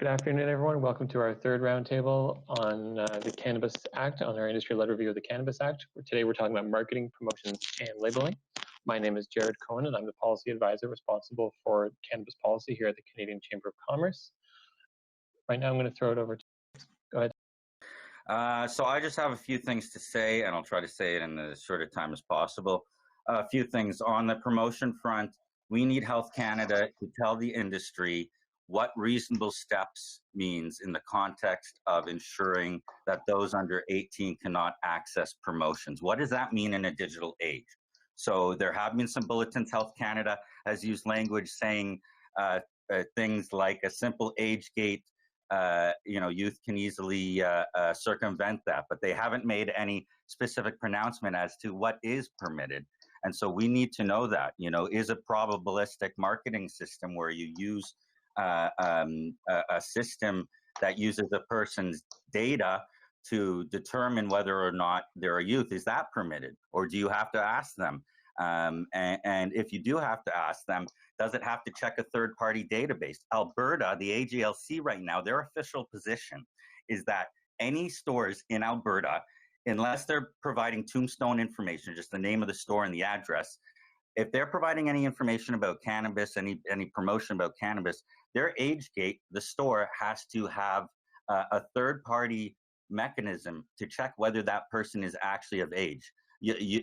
Good afternoon, everyone. Welcome to our third roundtable on the Cannabis Act, on our industry-led review of the Cannabis Act. Today, we're talking about marketing, promotions, and labeling. My name is Jared Cohen, and I'm the policy advisor responsible for cannabis policy here at the Canadian Chamber of Commerce. Right now, I'm going to throw it over to go ahead. So I just have a few things to say, and I'll try to say it in as short a time as possible. A few things on the promotion front. We need Health Canada to tell the industry what reasonable steps means in the context of ensuring that those under 18 cannot access promotions. What does that mean in a digital age? So there have been some bulletins. Health Canada has used language saying things like a simple age gate. Youth can easily circumvent that, but they haven't made any specific pronouncement as to what is permitted. And so we need to know that, is a probabilistic marketing system where you use a system that uses a person's data to determine whether or not they're a youth, is that permitted? Or do you have to ask them? And if you do have to ask them, does it have to check a third-party database? Alberta, the AGLC right now, their official position is that any stores in Alberta, unless they're providing tombstone information, just the name of the store and the address, if they're providing any information about cannabis, any promotion about cannabis, their age gate, the store, has to have a third-party mechanism to check whether that person is actually of age,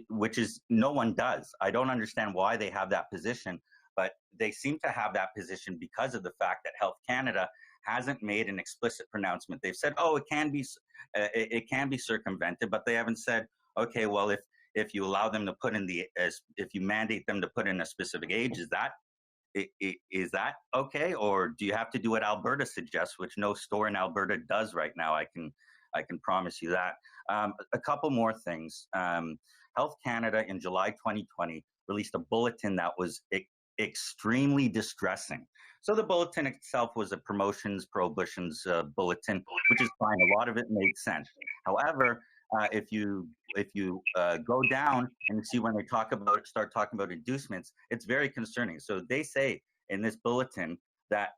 which is no one does. I don't understand why they have that position, but they seem to have that position because of the fact that Health Canada hasn't made an explicit pronouncement. They've said, oh, it can be circumvented, but they haven't said, okay, well, if you allow them to put in if you mandate them to put in a specific age, is that okay? Or do you have to do what Alberta suggests, which no store in Alberta does right now? I can promise you that. A couple more things. Health Canada in July 2020 released a bulletin that was extremely distressing. So the bulletin itself was a prohibitions bulletin, which is fine. A lot of it made sense. However, if you go down and see when they start talking about inducements, it's very concerning. So they say in this bulletin that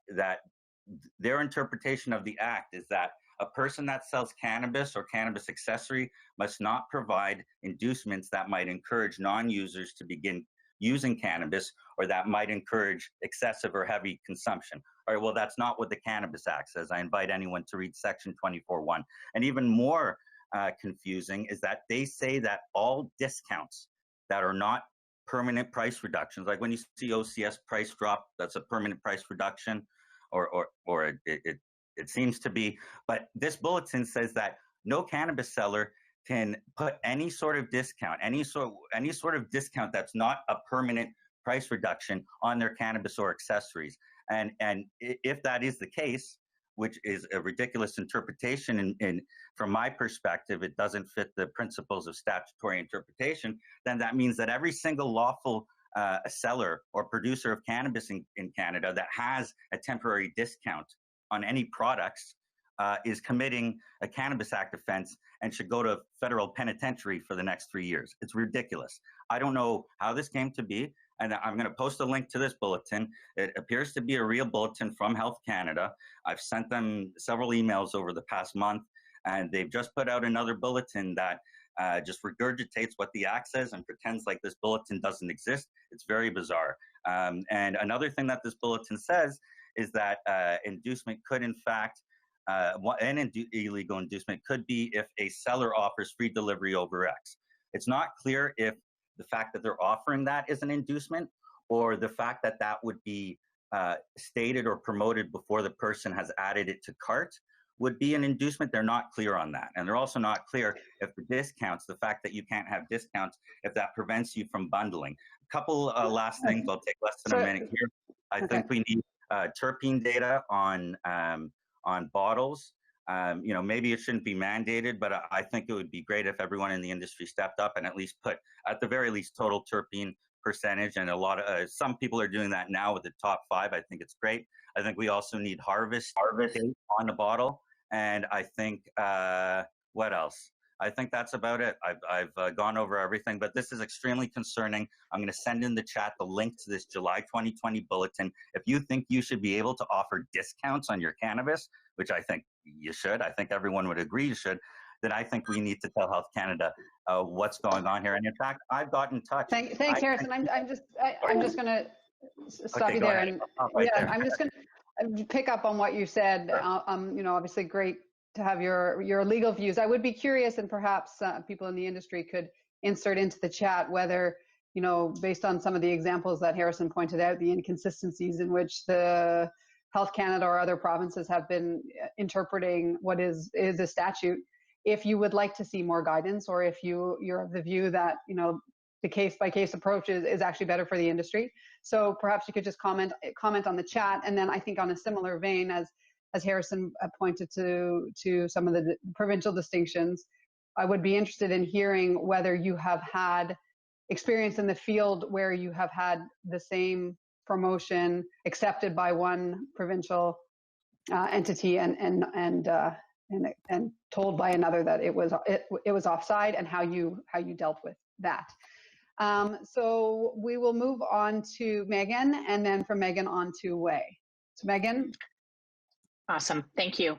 their interpretation of the act is that a person that sells cannabis or cannabis accessory must not provide inducements that might encourage non-users to begin using cannabis or that might encourage excessive or heavy consumption. All right, well, that's not what the Cannabis Act says. I invite anyone to read Section 24.1. And even more confusing is that they say that all discounts that are not permanent price reductions, like when you see OCS price drop, that's a permanent price reduction, or it seems to be. But this bulletin says that no cannabis seller can put any sort of discount, any sort of discount that's not a permanent price reduction on their cannabis or accessories. And if that is the case, which is a ridiculous interpretation, and from my perspective, it doesn't fit the principles of statutory interpretation, then that means that every single lawful seller or producer of cannabis in Canada that has a temporary discount on any products is committing a Cannabis Act offense and should go to federal penitentiary for the next 3 years. It's ridiculous. I don't know how this came to be, and I'm going to post a link to this bulletin. It appears to be a real bulletin from Health Canada. I've sent them several emails over the past month, and they've just put out another bulletin that just regurgitates what the Act says and pretends like this bulletin doesn't exist. It's very bizarre. And another thing that this bulletin says is that inducement could, in fact, an illegal inducement could be if a seller offers free delivery over X. It's not clear if the fact that they're offering that is an inducement, or the fact that that would be stated or promoted before the person has added it to cart would be an inducement. They're not clear on that. And they're also not clear if the discounts, the fact that you can't have discounts, if that prevents you from bundling. A couple last things, I'll take less than a minute here. I think we need terpene data on bottles. Maybe it shouldn't be mandated, but I think it would be great if everyone in the industry stepped up and at least put, at the very least, total terpene percentage. And a lot of some people are doing that now with the top 5. I think it's great. I think we also need harvest date on the bottle. And I think what else? I think that's about it. I've gone over everything, but this is extremely concerning. I'm going to send in the chat the link to this July 2020 bulletin. If you think you should be able to offer discounts on your cannabis, which I think you should, I think everyone would agree you should, then I think we need to tell Health Canada what's going on here. And in fact, I've got in touch. Thanks, Harrison. I'm just going to stop you there, and I'm just going to pick up on what you said. Sure. You know, obviously great to have your legal views. I would be curious, and perhaps people in the industry could insert into the chat whether, you know, based on some of the examples that Harrison pointed out, the inconsistencies in which the Health Canada or other provinces have been interpreting what is a statute, if you would like to see more guidance, or if you're of the view that, you know, the case-by-case approach is actually better for the industry. So perhaps you could just comment on the chat. And then I think on a similar vein, as Harrison pointed to some of the provincial distinctions, I would be interested in hearing whether you have had experience in the field where you have had the same promotion accepted by one provincial entity and told by another that it was offside, and how you dealt with that. So we will move on to Megan, and then from Megan on to Wei. So Megan. Awesome, thank you.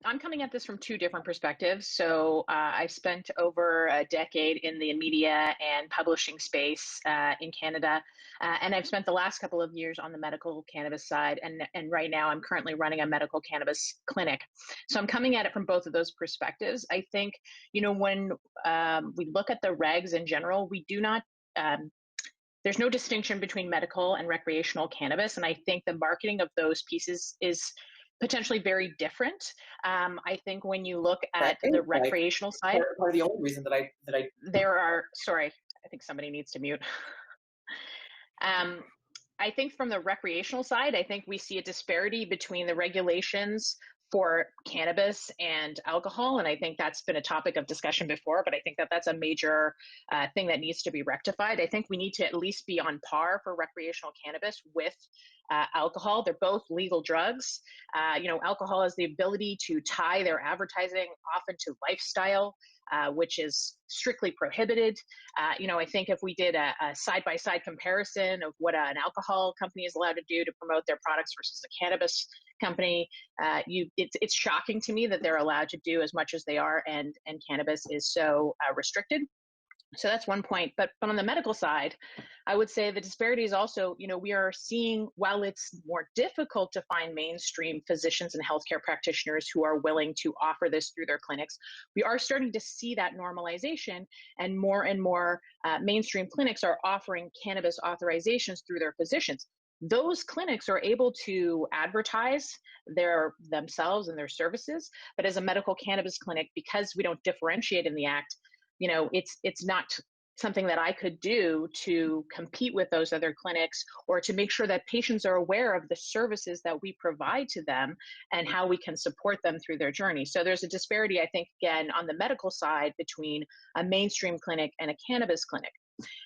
I'm coming at this from two different perspectives. So I spent over a decade in the media and publishing space in Canada, and I've spent the last couple of years on the medical cannabis side, and right now I'm currently running a medical cannabis clinic. So I'm coming at it from both of those perspectives. I think, you know, when we look at the regs in general, we do not, there's no distinction between medical and recreational cannabis, and I think the marketing of those pieces is potentially very different. I think when you look at the recreational side, part of the only reason that I there are, sorry, I think somebody needs to mute. I think from the recreational side, I think we see a disparity between the regulations for cannabis and alcohol, and I think that's been a topic of discussion before, but I think that that's a major thing that needs to be rectified. I think we need to at least be on par for recreational cannabis with alcohol. They're both legal drugs. You know, alcohol has the ability to tie their advertising often to lifestyle, which is strictly prohibited. You know, I think if we did a side-by-side comparison of what an alcohol company is allowed to do to promote their products versus a cannabis company, it's shocking to me that they're allowed to do as much as they are, and cannabis is so restricted. So that's one point. But on the medical side, I would say the disparity is also, you know, we are seeing, while it's more difficult to find mainstream physicians and healthcare practitioners who are willing to offer this through their clinics, we are starting to see that normalization, and more mainstream clinics are offering cannabis authorizations through their physicians. Those clinics are able to advertise themselves and their services, but as a medical cannabis clinic, because we don't differentiate in the Act, you know, it's not something that I could do to compete with those other clinics, or to make sure that patients are aware of the services that we provide to them and how we can support them through their journey. So there's a disparity, I think, again, on the medical side between a mainstream clinic and a cannabis clinic.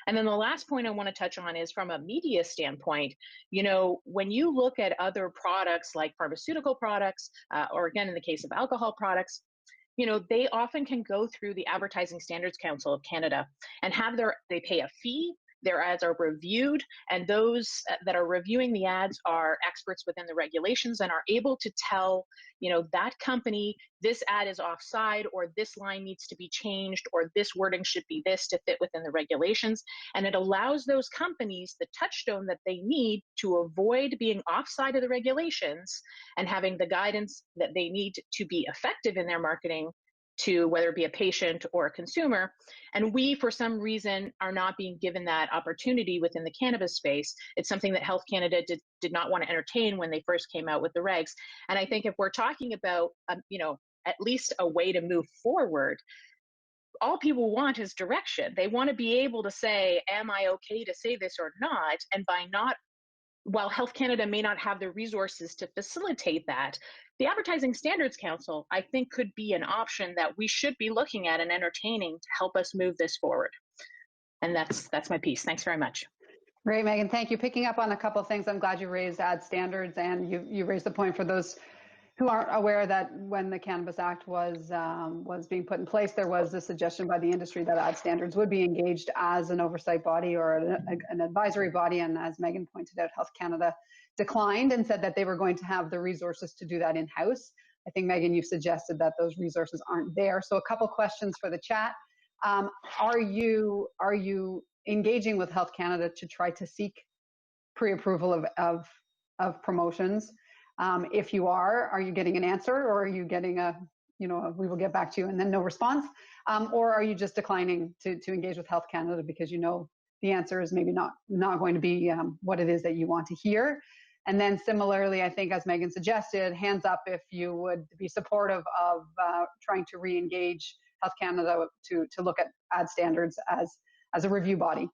And then the last point I want to touch on is from a media standpoint. You know, when you look at other products like pharmaceutical products, or again, in the case of alcohol products, you know, they often can go through the Advertising Standards Council of Canada and they pay a fee. Their ads are reviewed, and those that are reviewing the ads are experts within the regulations and are able to tell, you know, that company, this ad is offside, or this line needs to be changed, or this wording should be this to fit within the regulations. And it allows those companies the touchstone that they need to avoid being offside of the regulations and having the guidance that they need to be effective in their marketing to whether it be a patient or a consumer. And we, for some reason, are not being given that opportunity within the cannabis space. It's something that Health Canada did not want to entertain when they first came out with the regs. And I think if we're talking about, you know, at least a way to move forward, all people want is direction. They want to be able to say, am I okay to say this or not? And while Health Canada may not have the resources to facilitate that, the Advertising Standards Council, I think, could be an option that we should be looking at and entertaining to help us move this forward. And that's my piece. Thanks very much. Great, Megan. Thank you. Picking up on a couple of things, I'm glad you raised ad standards, and you raised the point for those who aren't aware that when the Cannabis Act was being put in place, there was a suggestion by the industry that ad standards would be engaged as an oversight body or an advisory body. And as Megan pointed out, Health Canada declined and said that they were going to have the resources to do that in-house. I think, Megan, you've suggested that those resources aren't there. So a couple questions for the chat. Are you engaging with Health Canada to try to seek pre-approval of promotions? If you are you getting an answer, or are you getting we will get back to you and then no response? Or are you just declining to engage with Health Canada because you know the answer is maybe not going to be what it is that you want to hear? And then similarly, I think, as Megan suggested, hands up if you would be supportive of trying to re-engage Health Canada to look at ad standards as a review body.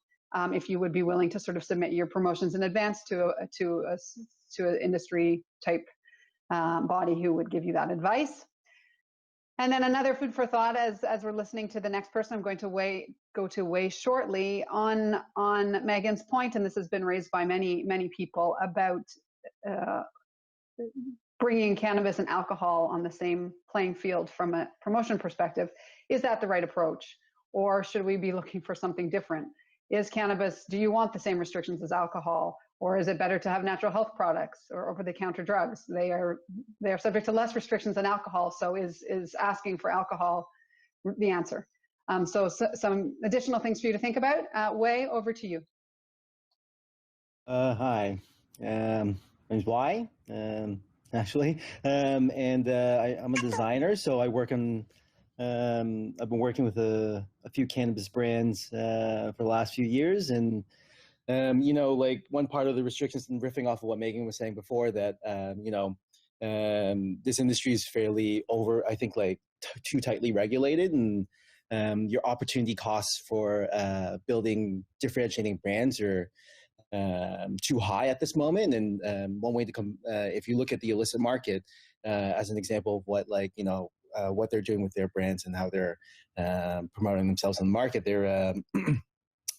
If you would be willing to sort of submit your promotions in advance to an industry type body who would give you that advice. And then another food for thought as we're listening to the next person, I'm going to go to Wei shortly on Megan's point, and this has been raised by many people about bringing cannabis and alcohol on the same playing field from a promotion perspective. Is that the right approach, or should we be looking for something different? Is cannabis, do you want the same restrictions as alcohol, or is it better to have natural health products or over-the-counter drugs? They are subject to less restrictions than alcohol, so is asking for alcohol the answer? So some additional things for you to think about. Wei, over to you. Hi, my name's Wai, actually, and I'm a designer, so I work on. I've been working with a few cannabis brands for the last few years, and like one part of the restrictions, and riffing off of what Megan was saying before, that this industry is fairly I think, like too tightly regulated, and your opportunity costs for building differentiating brands are too high at this moment. And one way to come, if you look at the illicit market as an example of what, like, what they're doing with their brands and how they're promoting themselves in the market, they're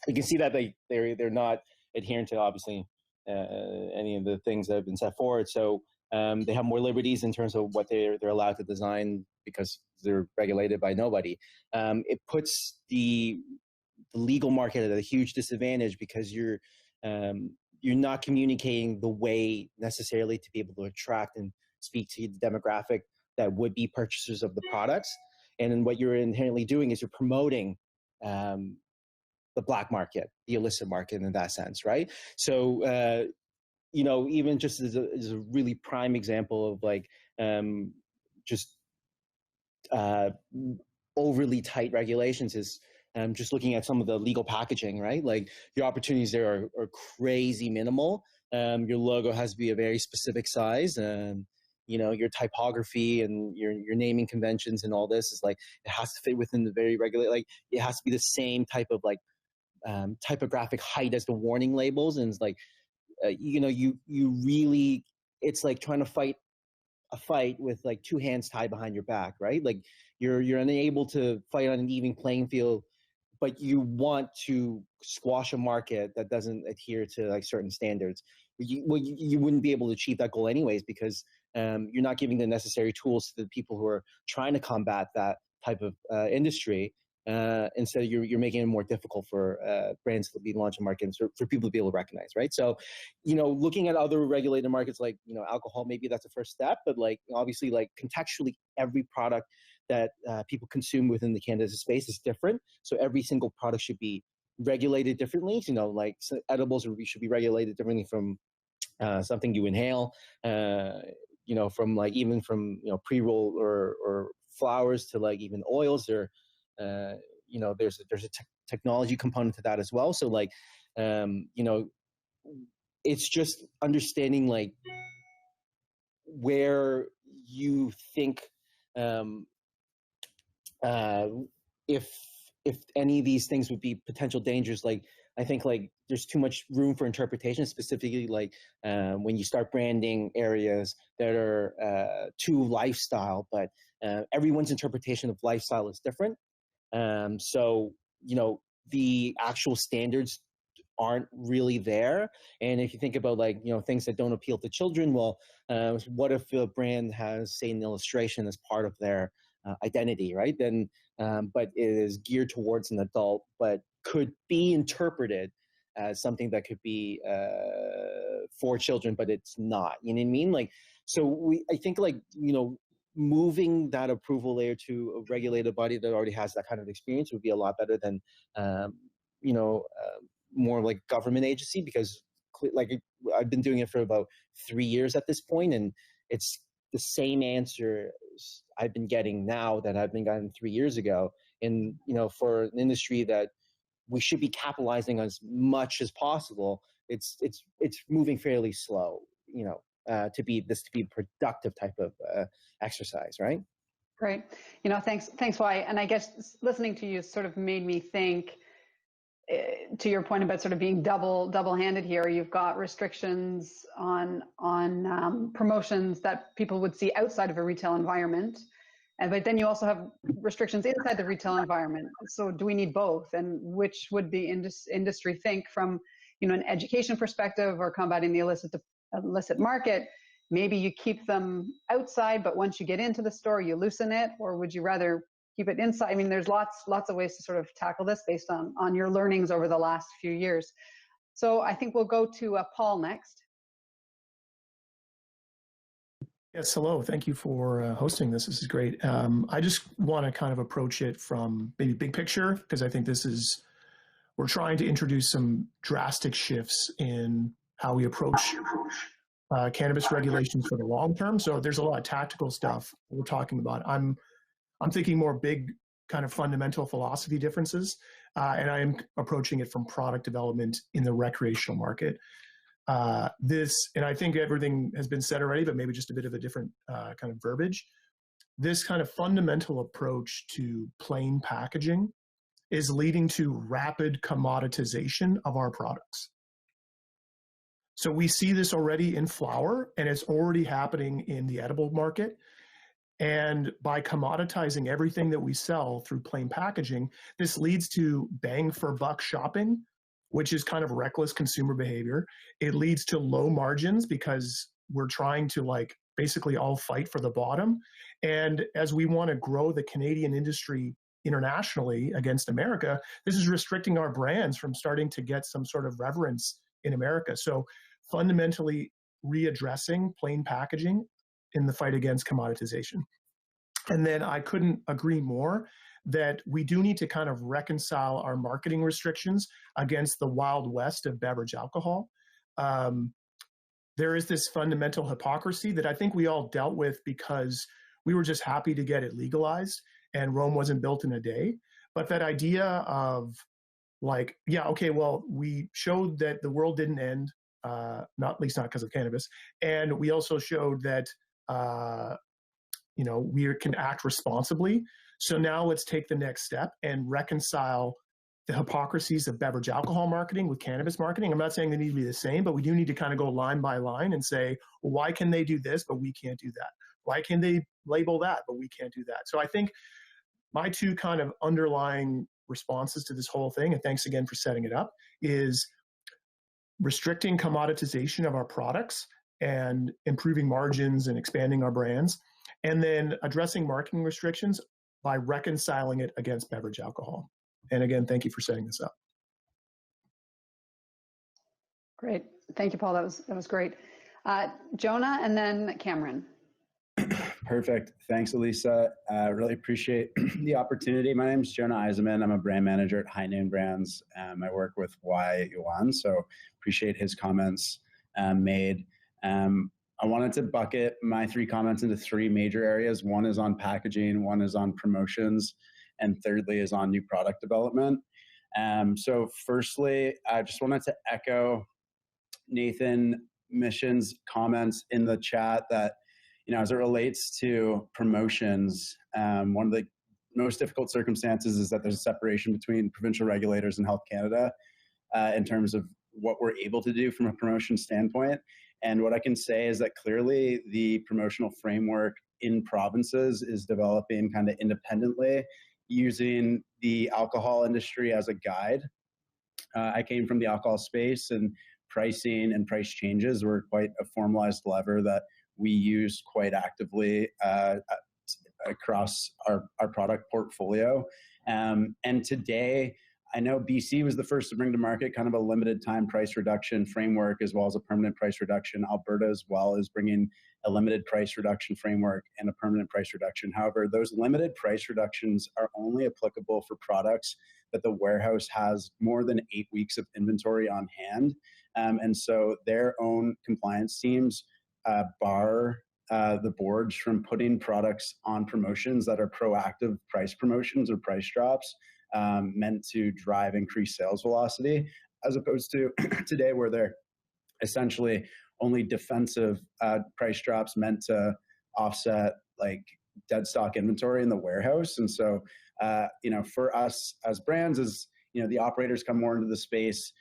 you can see that they're not adhering to, obviously, any of the things that have been set forward. So they have more liberties in terms of what they're allowed to design because they're regulated by nobody. It puts the legal market at a huge disadvantage because you're not communicating the way necessarily to be able to attract and speak to the demographic that would be purchasers of the products. And then what you're inherently doing is you're promoting the black market, the illicit market in that sense, right? So, even just as a really prime example of like just overly tight regulations is just looking at some of the legal packaging, right? Like your opportunities there are crazy minimal. Your logo has to be a very specific size. Your typography and your naming conventions and all this is like, it has to fit within the very regular, like it has to be the same type of like typographic height as the warning labels. And it's like, you really, it's like trying to fight a fight with like two hands tied behind your back, right? Like you're unable to fight on an even playing field, but you want to squash a market that doesn't adhere to like certain standards. You wouldn't be able to achieve that goal anyways, because you're not giving the necessary tools to the people who are trying to combat that type of industry. Instead, you're making it more difficult for brands to be launching markets, for people to be able to recognize, right? So, looking at other regulated markets like, alcohol, maybe that's a first step, but like, obviously, like contextually, every product that people consume within the cannabis space is different. So every single product should be regulated differently. Like edibles should be regulated differently from something you inhale, from like, even from, pre-roll or flowers to like even oils, or there's a technology component to that as well. So like, it's just understanding like where you think if any of these things would be potential dangers. Like I think like there's too much room for interpretation, specifically like when you start branding areas that are too lifestyle, but everyone's interpretation of lifestyle is different. So the actual standards aren't really there. And if you think about like, you know, things that don't appeal to children, well, what if a brand has, say, an illustration as part of their identity, right? Then, but it is geared towards an adult, but could be interpreted as something that could be for children, but it's not. You know what I mean? Like, so I think like, you know, moving that approval layer to a regulated body that already has that kind of experience would be a lot better than, you know, more like government agency, because like I've been doing it for about 3 years at this point, and it's the same answer I've been getting now that I've been getting 3 years ago. And, you know, for an industry that we should be capitalizing on as much as possible, it's moving fairly slow, you know, to be a productive type of exercise, right? Great. You know, thanks, Why. And I guess listening to you sort of made me think, to your point about sort of being double-handed here. You've got restrictions on promotions that people would see outside of a retail environment, but then you also have restrictions inside the retail environment. So do we need both? And which would the industry think from, you know, an education perspective or combating the illicit market? Maybe you keep them outside, but once you get into the store, you loosen it, or would you rather keep it inside? I mean, there's lots of ways to sort of tackle this based on your learnings over the last few years. So I think we'll go to Paul next. Yes, hello. Thank you for hosting this. This is great. I just want to kind of approach it from maybe big picture, because I think we're trying to introduce some drastic shifts in how we approach cannabis regulations for the long term. So there's a lot of tactical stuff we're talking about. I'm thinking more big kind of fundamental philosophy differences, and I am approaching it from product development in the recreational market. And I think everything has been said already, but maybe just a bit of a different kind of verbiage. This kind of fundamental approach to plain packaging is leading to rapid commoditization of our products. So we see this already in flower, and it's already happening in the edible market. And by commoditizing everything that we sell through plain packaging, this leads to bang for buck shopping, which is kind of reckless consumer behavior. It leads to low margins because we're trying to like basically all fight for the bottom. And as we want to grow the Canadian industry internationally against America, this is restricting our brands from starting to get some sort of reverence in America. So fundamentally readdressing plain packaging in the fight against commoditization. And then I couldn't agree more that we do need to kind of reconcile our marketing restrictions against the wild west of beverage alcohol. There is this fundamental hypocrisy that I think we all dealt with because we were just happy to get it legalized, and Rome wasn't built in a day. But that idea of like, yeah, okay, well, we showed that the world didn't end, not least not because of cannabis. And we also showed that, you know, we can act responsibly. So now let's take the next step and reconcile the hypocrisies of beverage alcohol marketing with cannabis marketing. I'm not saying they need to be the same, but we do need to kind of go line by line and say, well, why can they do this, but we can't do that? Why can they label that, but we can't do that? So I think my two kind of underlying responses to this whole thing, and thanks again for setting it up, is restricting commoditization of our products and improving margins and expanding our brands, and then addressing marketing restrictions by reconciling it against beverage alcohol. And again, thank you for setting this up. Great. Thank you, Paul. That was great. Jonah and then Cameron. Perfect. Thanks, Elisa. Really appreciate the opportunity. My name is Jonah Eisenman. I'm a brand manager at High Noon Brands. I work with Y Yuan, so appreciate his comments made. I wanted to bucket my three comments into three major areas. One is on packaging, one is on promotions, and thirdly is on new product development. So firstly, I just wanted to echo Nathan Mission's comments in the chat that, you know, as it relates to promotions, one of the most difficult circumstances is that there's a separation between provincial regulators and Health Canada in terms of what we're able to do from a promotion standpoint. And what I can say is that clearly the promotional framework in provinces is developing kind of independently using the alcohol industry as a guide. I came from the alcohol space, and pricing and price changes were quite a formalized lever that we use quite actively across our product portfolio. And today, I know BC was the first to bring to market kind of a limited time price reduction framework as well as a permanent price reduction. Alberta as well is bringing a limited price reduction framework and a permanent price reduction. However, those limited price reductions are only applicable for products that the warehouse has more than 8 weeks of inventory on hand. And so their own compliance teams bar the boards from putting products on promotions that are proactive price promotions or price drops meant to drive increased sales velocity, as opposed to today where they're essentially only defensive price drops meant to offset like dead stock inventory in the warehouse. And so, for us as brands, as the operators come more into the space,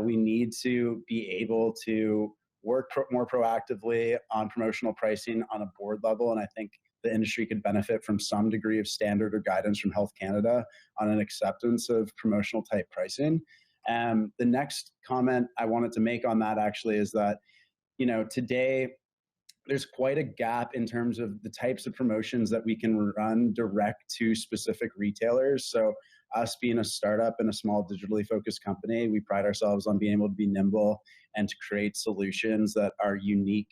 we need to be able to work more proactively on promotional pricing on a board level. And I think the industry could benefit from some degree of standard or guidance from Health Canada on an acceptance of promotional type pricing. The next comment I wanted to make on that actually is that, today there's quite a gap in terms of the types of promotions that we can run direct to specific retailers. So us being a startup and a small digitally focused company, we pride ourselves on being able to be nimble and to create solutions that are unique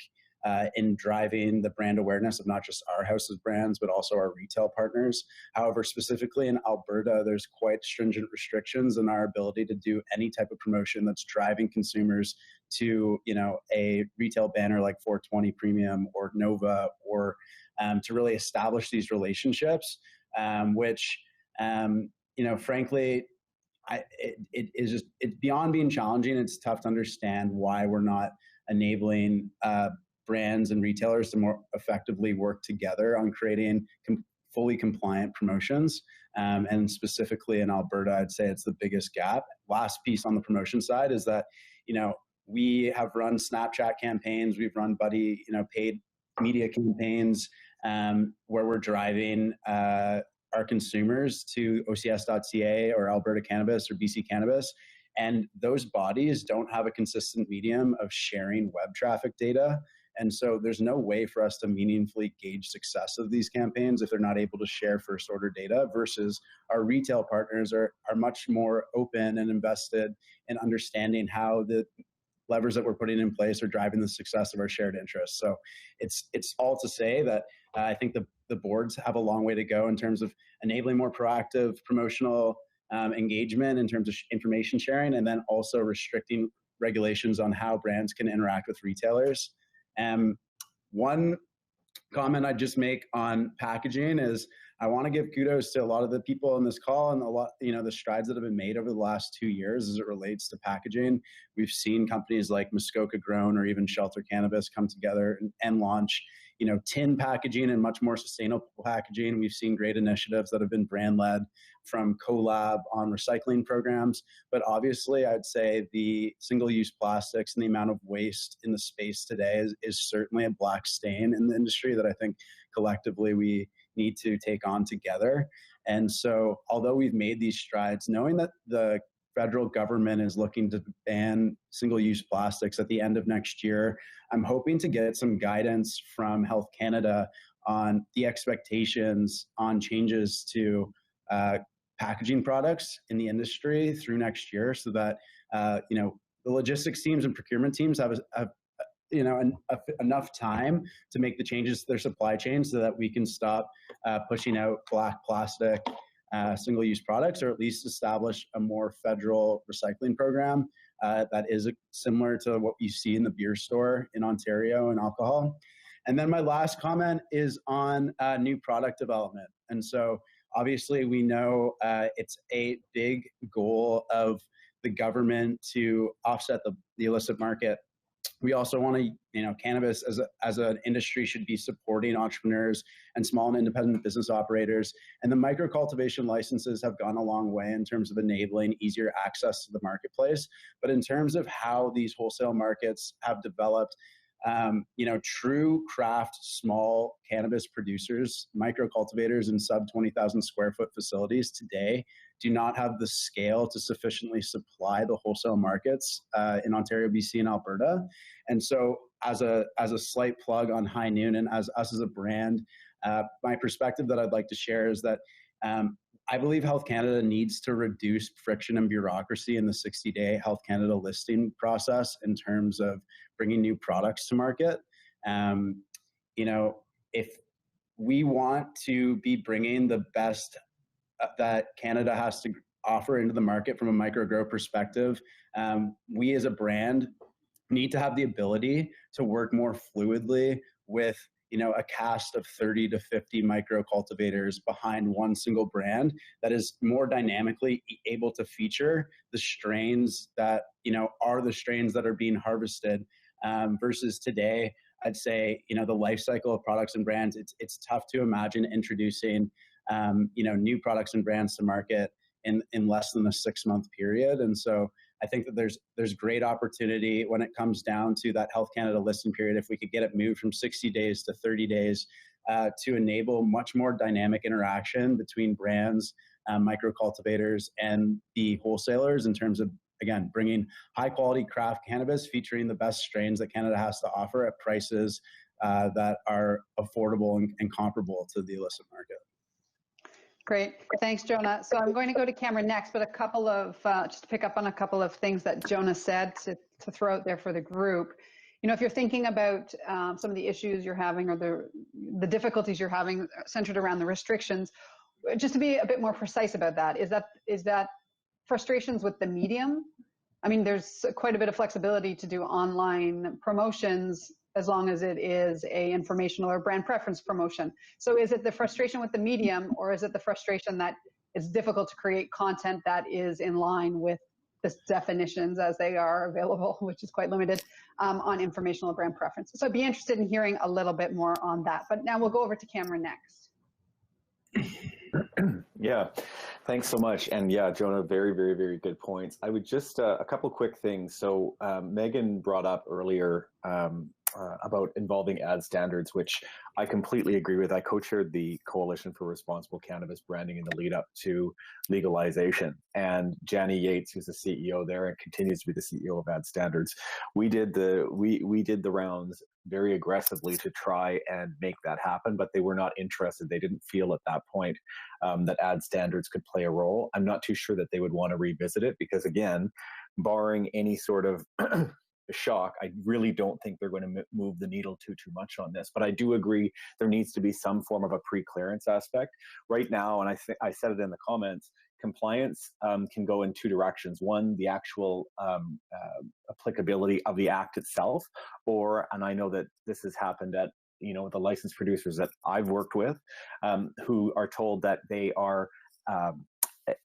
in driving the brand awareness of not just our house's brands, but also our retail partners. However, specifically in Alberta, there's quite stringent restrictions in our ability to do any type of promotion that's driving consumers to, a retail banner like 420 Premium or Nova, or to really establish these relationships, which, frankly, it's beyond being challenging. It's tough to understand why we're not enabling brands and retailers to more effectively work together on creating fully compliant promotions. And specifically in Alberta, I'd say it's the biggest gap. Last piece on the promotion side is that, we have run Snapchat campaigns, we've run Buddy, paid media campaigns where we're driving our consumers to OCS.ca or Alberta Cannabis or BC Cannabis. And those bodies don't have a consistent medium of sharing web traffic data. And so there's no way for us to meaningfully gauge success of these campaigns if they're not able to share first order data, versus our retail partners are much more open and invested in understanding how the levers that we're putting in place are driving the success of our shared interests. So it's all to say that I think the boards have a long way to go in terms of enabling more proactive promotional engagement in terms of information sharing, and then also restricting regulations on how brands can interact with retailers. One comment I'd just make on packaging is I want to give kudos to a lot of the people on this call and the strides that have been made over the last 2 years as it relates to packaging. We've seen companies like Muskoka Grown or even Shelter Cannabis come together and launch, tin packaging and much more sustainable packaging. We've seen great initiatives that have been brand led, from collab on recycling programs. But obviously, I'd say the single-use plastics and the amount of waste in the space today is certainly a black stain in the industry that I think collectively we need to take on together. And so although we've made these strides, knowing that the federal government is looking to ban single-use plastics at the end of next year, I'm hoping to get some guidance from Health Canada on the expectations on changes to packaging products in the industry through next year, so that the logistics teams and procurement teams have enough time to make the changes to their supply chain so that we can stop pushing out black plastic single-use products, or at least establish a more federal recycling program that is similar to what you see in the beer store in Ontario and alcohol. And then my last comment is on new product development. And so obviously we know it's a big goal of the government to offset the illicit market. We also want to, cannabis as an industry should be supporting entrepreneurs and small and independent business operators. And the micro cultivation licenses have gone a long way in terms of enabling easier access to the marketplace. But in terms of how these wholesale markets have developed, true craft small cannabis producers, micro cultivators in sub 20,000 square foot facilities today do not have the scale to sufficiently supply the wholesale markets in Ontario, BC, and Alberta. And so as a slight plug on High Noon and as us as a brand, my perspective that I'd like to share is that I believe Health Canada needs to reduce friction and bureaucracy in the 60-day Health Canada listing process in terms of bringing new products to market. If we want to be bringing the best that Canada has to offer into the market from a micro grow perspective, we as a brand need to have the ability to work more fluidly with a cast of 30 to 50 micro cultivators behind one single brand that is more dynamically able to feature the strains that are the strains that are being harvested, versus today. I'd say the life cycle of products and brands, it's tough to imagine introducing new products and brands to market in less than a 6-month period. And so I think that there's great opportunity when it comes down to that Health Canada listing period, if we could get it moved from 60 days to 30 days to enable much more dynamic interaction between brands, micro cultivators, and the wholesalers in terms of, again, bringing high quality craft cannabis featuring the best strains that Canada has to offer at prices that are affordable and comparable to the illicit market. Great. Thanks, Jonah. So I'm going to go to Cameron next, but a couple of, just to pick up on a couple of things that Jonah said to throw out there for the group. If you're thinking about some of the issues you're having or the difficulties you're having centered around the restrictions, just to be a bit more precise about that, is that frustrations with the medium? I mean, there's quite a bit of flexibility to do online promotions as long as it is a informational or brand preference promotion. So is it the frustration with the medium, or is it the frustration that it's difficult to create content that is in line with the definitions as they are available, which is quite limited, on informational brand preference? So I'd be interested in hearing a little bit more on that. But now we'll go over to Cameron next. Yeah, thanks so much. And yeah, Jonah, very, very, very good points. I would just, a couple quick things. So Megan brought up earlier about involving ad standards, which I completely agree with. I co-chaired the Coalition for Responsible Cannabis Branding in the lead up to legalization. And Janny Yates, who's the CEO there and continues to be the CEO of Ad Standards, we did the rounds very aggressively to try and make that happen, but they were not interested. They didn't feel at that point that ad standards could play a role. I'm not too sure that they would want to revisit it because, again, barring any sort of shock, I really don't think they're going to move the needle too much on this. But I do agree there needs to be some form of a pre-clearance aspect. Right now, and I said it in the comments, compliance can go in two directions. One, the actual applicability of the act itself, and I know that this has happened at the licensed producers that I've worked with, who are told that they are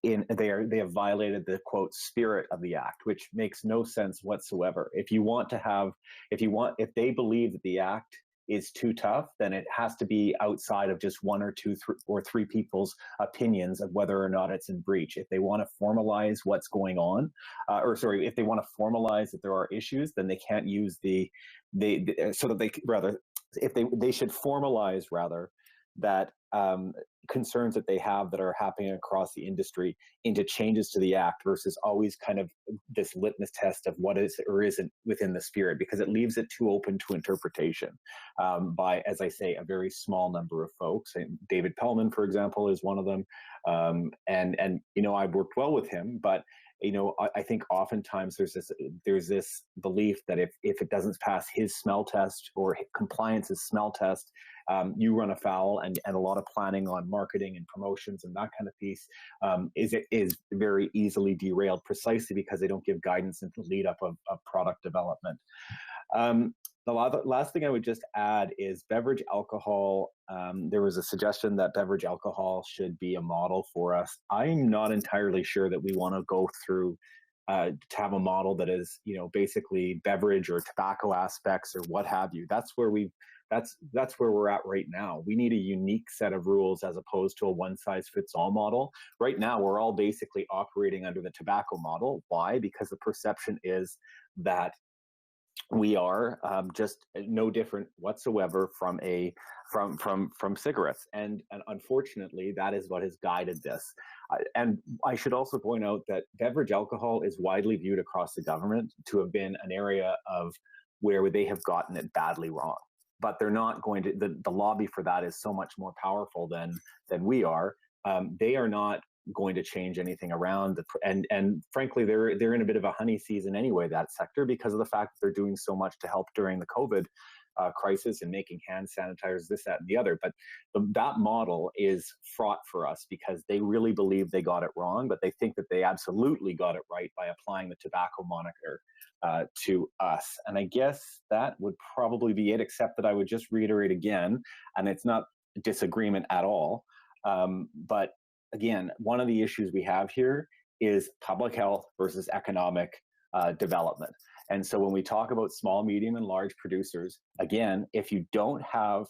they have violated the quote spirit of the act, which makes no sense whatsoever. If they believe that the act is too tough, then it has to be outside of just one or two or three people's opinions of whether or not it's in breach. If they want to formalize what's going on, if they want to formalize that there are issues, then they can't use they should formalize rather that concerns that they have that are happening across the industry into changes to the act versus always kind of this litmus test of what is or isn't within the spirit, because it leaves it too open to interpretation by, as I say, a very small number of folks. And David Pellman, for example, is one of them. And I've worked well with him, but I think oftentimes there's this belief that if it doesn't pass his smell test or compliance's smell test, you run afoul, and a lot of planning on marketing and promotions and that kind of piece is very easily derailed precisely because they don't give guidance in the lead up of product development. The last thing I would just add is beverage alcohol. There was a suggestion that beverage alcohol should be a model for us. I'm not entirely sure that we want to go through to have a model that is, basically beverage or tobacco aspects or what have you. That's where we're at right now. We need a unique set of rules as opposed to a one-size-fits-all model. Right now, we're all basically operating under the tobacco model. Why? Because the perception is that we are just no different whatsoever from cigarettes, and unfortunately, that is what has guided this. And I should also point out that beverage alcohol is widely viewed across the government to have been an area of where they have gotten it badly wrong. But they're not going to. The lobby for that is so much more powerful than we are. They are not going to change anything around, and frankly, they're in a bit of a honey season anyway, that sector, because of the fact that they're doing so much to help during the COVID crisis and making hand sanitizers, this, that, and the other. But that model is fraught for us because they really believe they got it wrong, but they think that they absolutely got it right by applying the tobacco moniker to us. And I guess that would probably be it, except that I would just reiterate again, and it's not disagreement at all, but again, one of the issues we have here is public health versus economic development. And so when we talk about small, medium, and large producers, again, if you don't have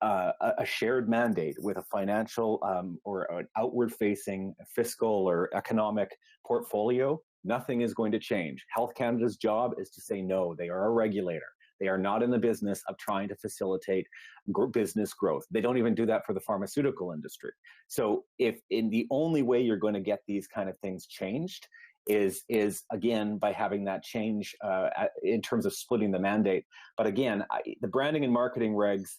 a shared mandate with a financial or an outward-facing fiscal or economic portfolio, nothing is going to change. Health Canada's job is to say no. They are a regulator. They are not in the business of trying to facilitate business growth. They don't even do that for the pharmaceutical industry. So if in the only way you're going to get these kind of things changed is again, by having that change in terms of splitting the mandate. But again, the branding and marketing regs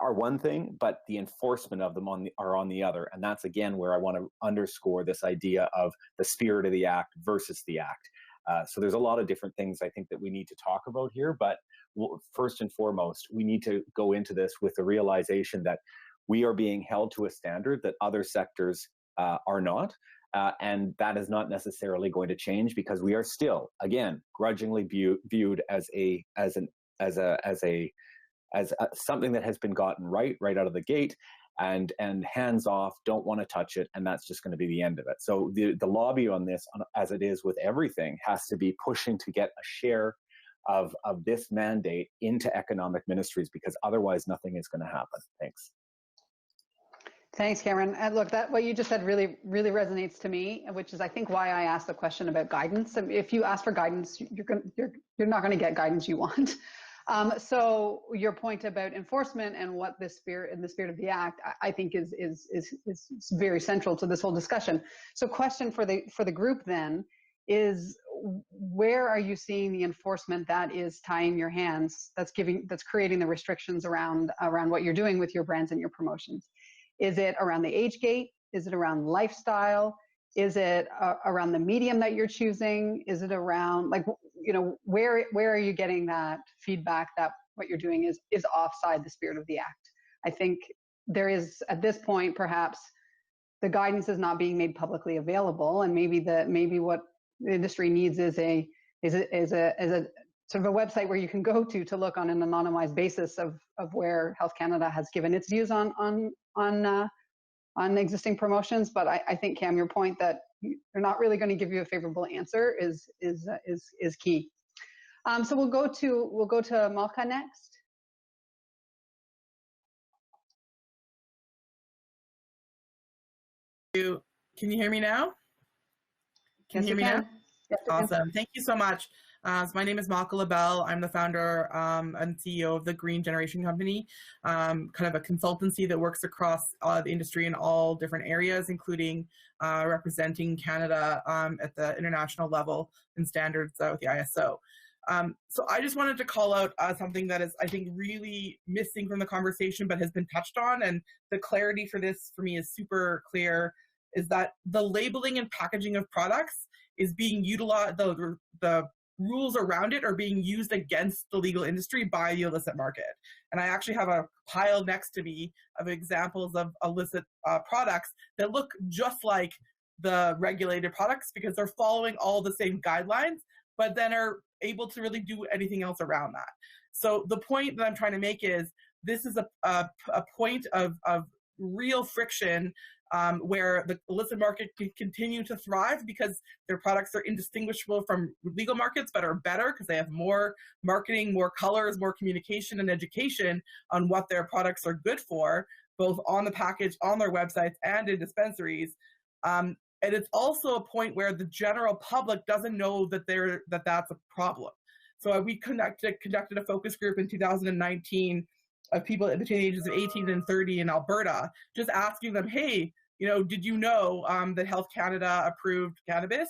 are one thing, but the enforcement of them are on the other. And that's, again, where I want to underscore this idea of the spirit of the act versus the act. So there's a lot of different things I think that we need to talk about here, but first and foremost, we need to go into this with the realization that we are being held to a standard that other sectors are not, and that is not necessarily going to change because we are still, again, grudgingly viewed as something that has been gotten right out of the gate, and hands off, don't want to touch it, and that's just going to be the end of it. So the lobby on this, as it is with everything, has to be pushing to get a share of this mandate into economic ministries, because otherwise nothing is going to happen. Thanks. Thanks, Cameron. And look, what you just said really, really resonates to me, which is, I think, why I asked the question about guidance. If you ask for guidance, you're not going to get guidance you want. So your point about enforcement and what the spirit of the act, I think is very central to this whole discussion. So question for the group then is, where are you seeing the enforcement that is tying your hands, that's creating the restrictions around what you're doing with your brands and your promotions? Is it around the age gate? Is it around lifestyle? Is it around the medium that you're choosing? Is it around, like, where are you getting that feedback that what you're doing is offside the spirit of the act? I think there is, at this point, perhaps the guidance is not being made publicly available, and maybe what the industry needs is a sort of a website where you can go to look on an anonymized basis of where Health Canada has given its views on existing promotions. But I think, Cam, your point that they're not really going to give you a favorable answer is key. So we'll go to Malka next. Can you hear me now? Can you hear me now? Yes, awesome. Thank you so much. So my name is Malka LaBelle. I'm the founder and CEO of the Green Generation Company, kind of a consultancy that works across the industry in all different areas, including representing Canada at the international level and standards with the ISO. So I just wanted to call out something that is, I think, really missing from the conversation but has been touched on, and the clarity for this for me is super clear, is that the labeling and packaging of products is being utilized, the rules around it are being used against the legal industry by the illicit market. And I actually have a pile next to me of examples of illicit products that look just like the regulated products because they're following all the same guidelines, but then are able to really do anything else around that. So the point that I'm trying to make is this is a point of real friction where the illicit market can continue to thrive because their products are indistinguishable from legal markets, but are better because they have more marketing, more colors, more communication and education on what their products are good for, both on the package, on their websites, and in dispensaries. And it's also a point where the general public doesn't know that that's a problem. So we conducted a focus group in 2019 of people between the ages of 18 and 30 in Alberta, just asking them, hey, did you know that Health Canada approved cannabis?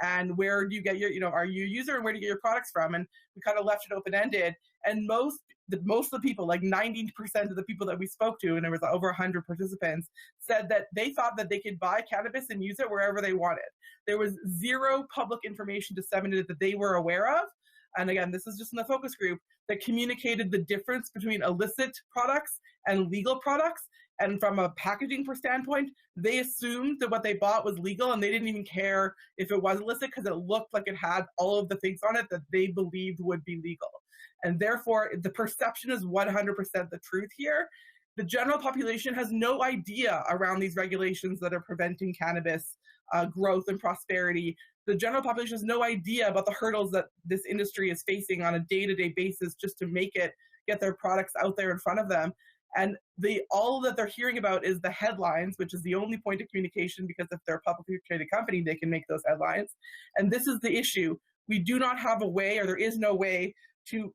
And where do you get your, are you a user, and where do you get your products from? And we kind of left it open-ended. And most of the people, like 90% of the people that we spoke to, and there was over 100 participants, said that they thought that they could buy cannabis and use it wherever they wanted. There was zero public information disseminated that they were aware of. And again, this is just in the focus group that communicated the difference between illicit products and legal products. And from a packaging standpoint, they assumed that what they bought was legal, and they didn't even care if it was illicit because it looked like it had all of the things on it that they believed would be legal. And therefore, the perception is 100% the truth here. The general population has no idea around these regulations that are preventing cannabis growth and prosperity. The general population has no idea about the hurdles that this industry is facing on a day-to-day basis just to get their products out there in front of them. And all that they're hearing about is the headlines, which is the only point of communication, because if they're a publicly traded company, they can make those headlines. And this is the issue. We do not have a way, or there is no way, to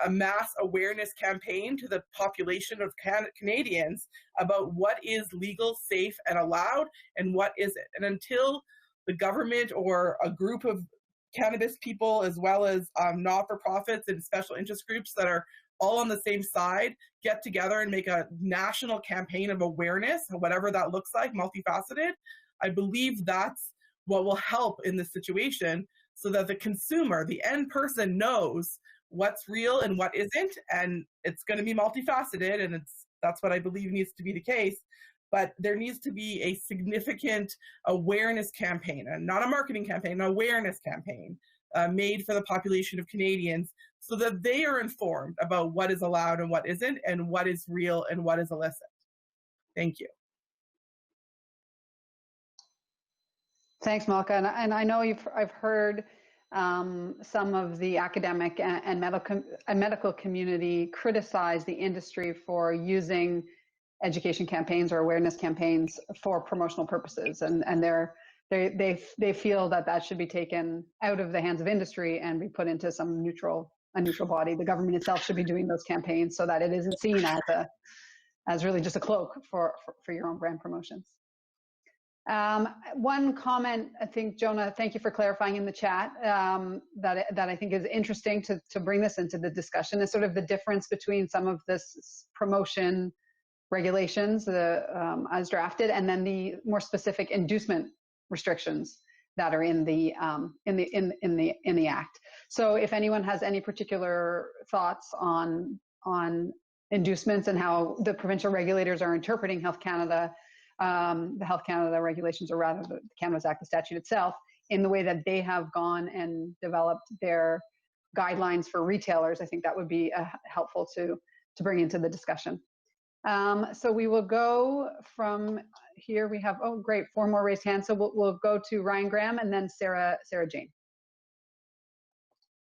a mass awareness campaign to the population of Canadians about what is legal, safe, and allowed, and what isn't. And until the government or a group of cannabis people, as well as not-for-profits and special interest groups that are all on the same side, get together and make a national campaign of awareness, whatever that looks like, multifaceted, I believe that's what will help in this situation, so that the consumer, the end person, knows what's real and what isn't. And it's going to be multifaceted, and that's what I believe needs to be the case. But there needs to be a significant awareness campaign, and not a marketing campaign, an awareness campaign made for the population of Canadians, so that they are informed about what is allowed and what isn't, and what is real and what is illicit. Thank you. Thanks, Malka. And I know I've heard some of the academic and medical community criticize the industry for using education campaigns or awareness campaigns for promotional purposes, and they feel that should be taken out of the hands of industry and be put into a neutral body. The government itself should be doing those campaigns so that it isn't seen as really just a cloak for your own brand promotions. One comment, I think, Jonah, thank you for clarifying in the chat, that I think is interesting to bring this into the discussion, is sort of the difference between some of this promotion regulations as drafted, and then the more specific inducement restrictions that are in the act. So if anyone has any particular thoughts on inducements and how the provincial regulators are interpreting Health Canada, the Health Canada regulations, or rather the Cannabis Act, the statute itself, in the way that they have gone and developed their guidelines for retailers, I think that would be helpful to bring into the discussion. So we will go from here. We have, oh great, 4 more raised hands. So we'll go to Ryan Graham and then Sarah Jane.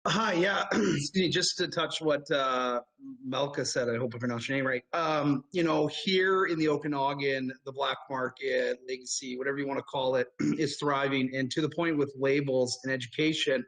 Hi, yeah, just to touch what Malka said, I hope I pronounced your name right. Here in the Okanagan, the black market, legacy, whatever you want to call it, is thriving. And to the point with labels and education,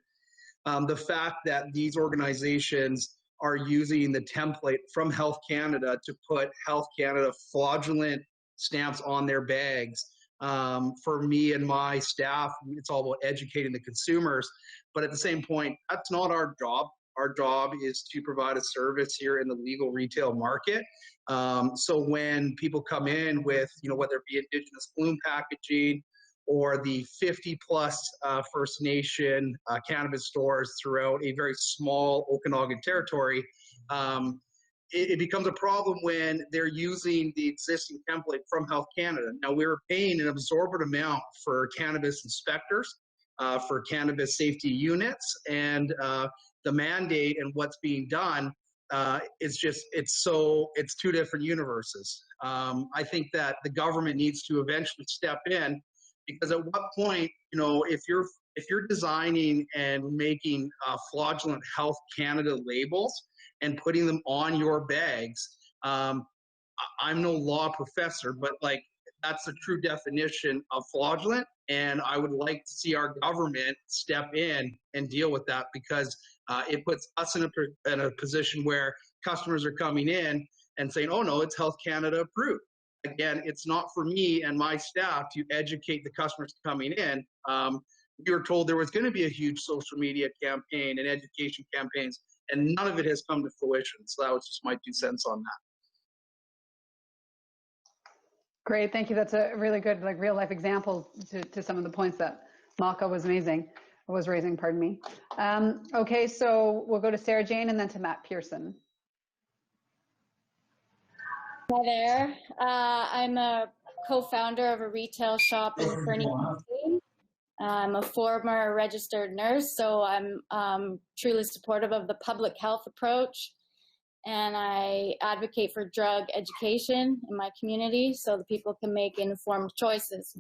the fact that these organizations are using the template from Health Canada to put Health Canada fraudulent stamps on their bags. For me and my staff, it's all about educating the consumers. But at the same point, that's not our job. Our job is to provide a service here in the legal retail market. So when people come in with, whether it be Indigenous bloom packaging or the 50+ First Nation cannabis stores throughout a very small Okanagan territory, it becomes a problem when they're using the existing template from Health Canada. Now, we were paying an absorbent amount for cannabis inspectors, for cannabis safety units, and the mandate and what's being done, it's 2 different universes. I think that the government needs to eventually step in, because at what point, if you're designing and making fraudulent Health Canada labels and putting them on your bags, I'm no law professor, but that's the true definition of fraudulent. And I would like to see our government step in and deal with that, because It puts us in a position where customers are coming in and saying, oh no, it's Health Canada approved. Again, it's not for me and my staff to educate the customers coming in. We were told there was going to be a huge social media campaign and education campaigns, and none of it has come to fruition. So that was just my 2 cents on that. Great, thank you. That's a really good, like, real life example to some of the points that Malka was raising, pardon me. Okay, so we'll go to Sarah Jane and then to Matt Pearson. Hi there. I'm a co-founder of a retail shop in Fernie. I'm a former registered nurse, so I'm truly supportive of the public health approach, and I advocate for drug education in my community so that people can make informed choices.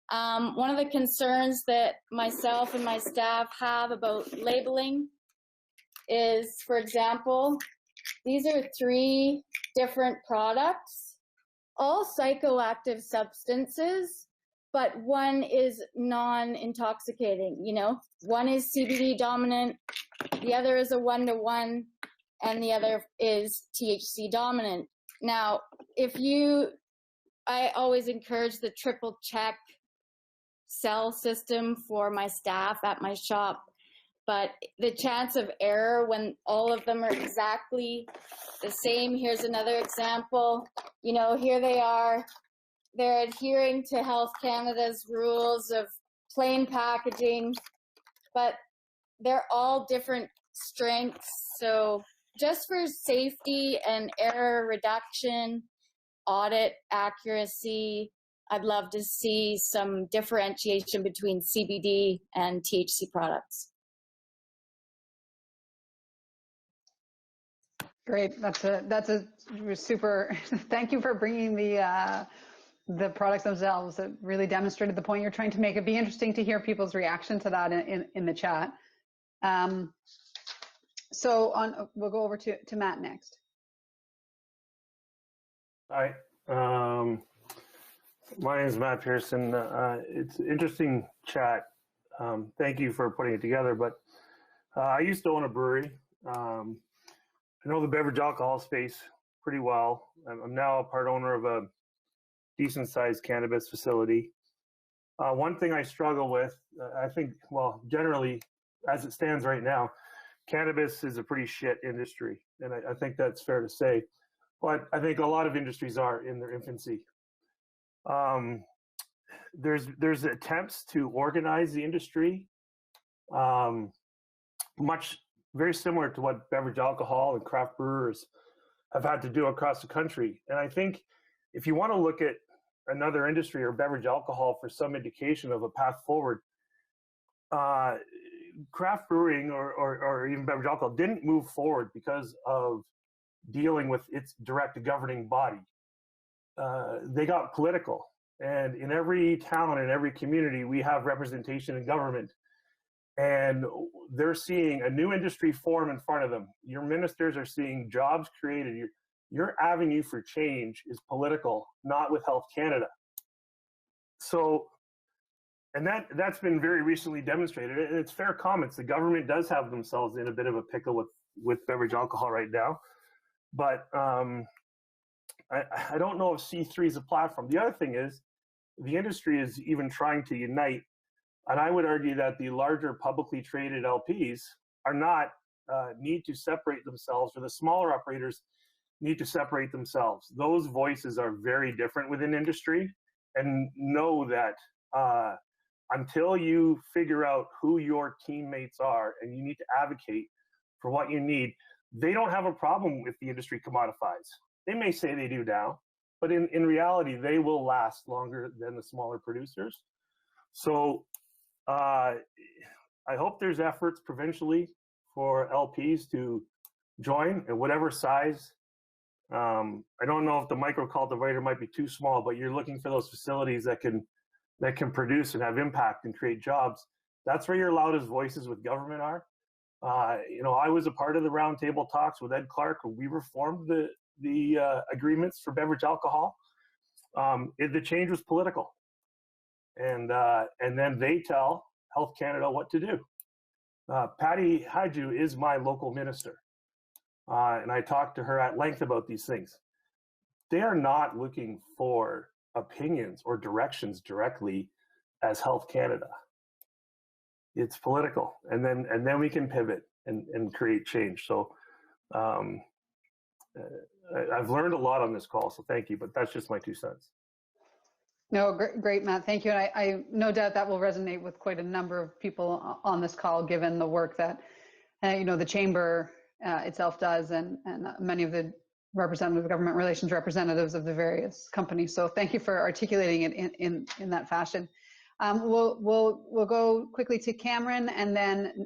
One of the concerns that myself and my staff have about labeling is, for example, these are 3 different products, all psychoactive substances, but one is non-intoxicating, you know? One is CBD dominant, the other is a 1-to-1, and the other is THC dominant. Now, I always encourage the triple check cell system for my staff at my shop, but the chance of error when all of them are exactly the same. Here's another example. You know, here they are. They're adhering to Health Canada's rules of plain packaging, but they're all different strengths. So just for safety and error reduction, audit accuracy, I'd love to see some differentiation between CBD and THC products. Great, that's a super, thank you for bringing the products themselves. It really demonstrated the point you're trying to make. It'd be interesting to hear people's reaction to that in the chat. We'll go over to Matt next. Hi, my name is Matt Pearson. It's an interesting chat. Thank you for putting it together, but I used to own a brewery. I know the beverage alcohol space pretty well. I'm now a part owner of a decent sized cannabis facility. One thing I struggle with, I think, well, generally, as it stands right now, cannabis is a pretty shit industry. And I think that's fair to say. But I think a lot of industries are in their infancy. There's attempts to organize the industry, very similar to what beverage alcohol and craft brewers have had to do across the country. And I think if you want to look at another industry or beverage alcohol for some indication of a path forward, craft brewing or even beverage alcohol didn't move forward because of dealing with its direct governing body. They got political. And in every town and every community, we have representation in government. And they're seeing a new industry form in front of them. Your ministers are seeing jobs created. Your avenue for change is political, not with Health Canada. So, and that's been very recently demonstrated. And it's fair comments. The government does have themselves in a bit of a pickle with beverage alcohol right now. But I don't know if C3 is a platform. The other thing is, the industry is even trying to unite. And I would argue that the larger publicly traded LPs are not, need to separate themselves, or the smaller operators need to separate themselves. Those voices are very different within industry, and know that until you figure out who your teammates are and you need to advocate for what you need, they don't have a problem if the industry commodifies. They may say they do now, but in reality, they will last longer than the smaller producers. So I hope there's efforts provincially for LPs to join at whatever size. I don't know if the micro cultivator might be too small, but you're looking for those facilities that can produce and have impact and create jobs. That's where your loudest voices with government are. I was a part of the roundtable talks with Ed Clark when we reformed the agreements for beverage alcohol. The change was political. And then they tell Health Canada what to do. Patty Haju is my local minister, and I talked to her at length about these things. They are not looking for opinions or directions directly as Health Canada. It's political, and then we can pivot and create change. So I've learned a lot on this call, so thank you, but that's just my 2 cents. No, great, Matt. Thank you. And I no doubt that will resonate with quite a number of people on this call, given the work that, the chamber itself does and many of the representatives, government relations representatives of the various companies. So thank you for articulating it in that fashion. We'll go quickly to Cameron and then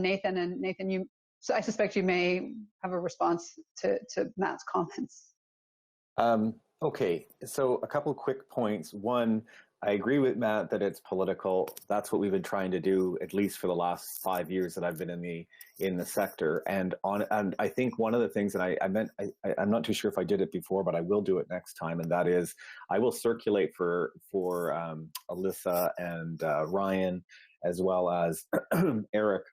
Nathan. And Nathan, I suspect you may have a response to Matt's comments. Okay, so a couple of quick points. One, I agree with Matt that it's political. That's what we've been trying to do, at least for the last 5 years that I've been in the sector. And I think one of the things that I'm not too sure if I did it before, but I will do it next time. And that is, I will circulate for Alyssa and Ryan, as well as Eric,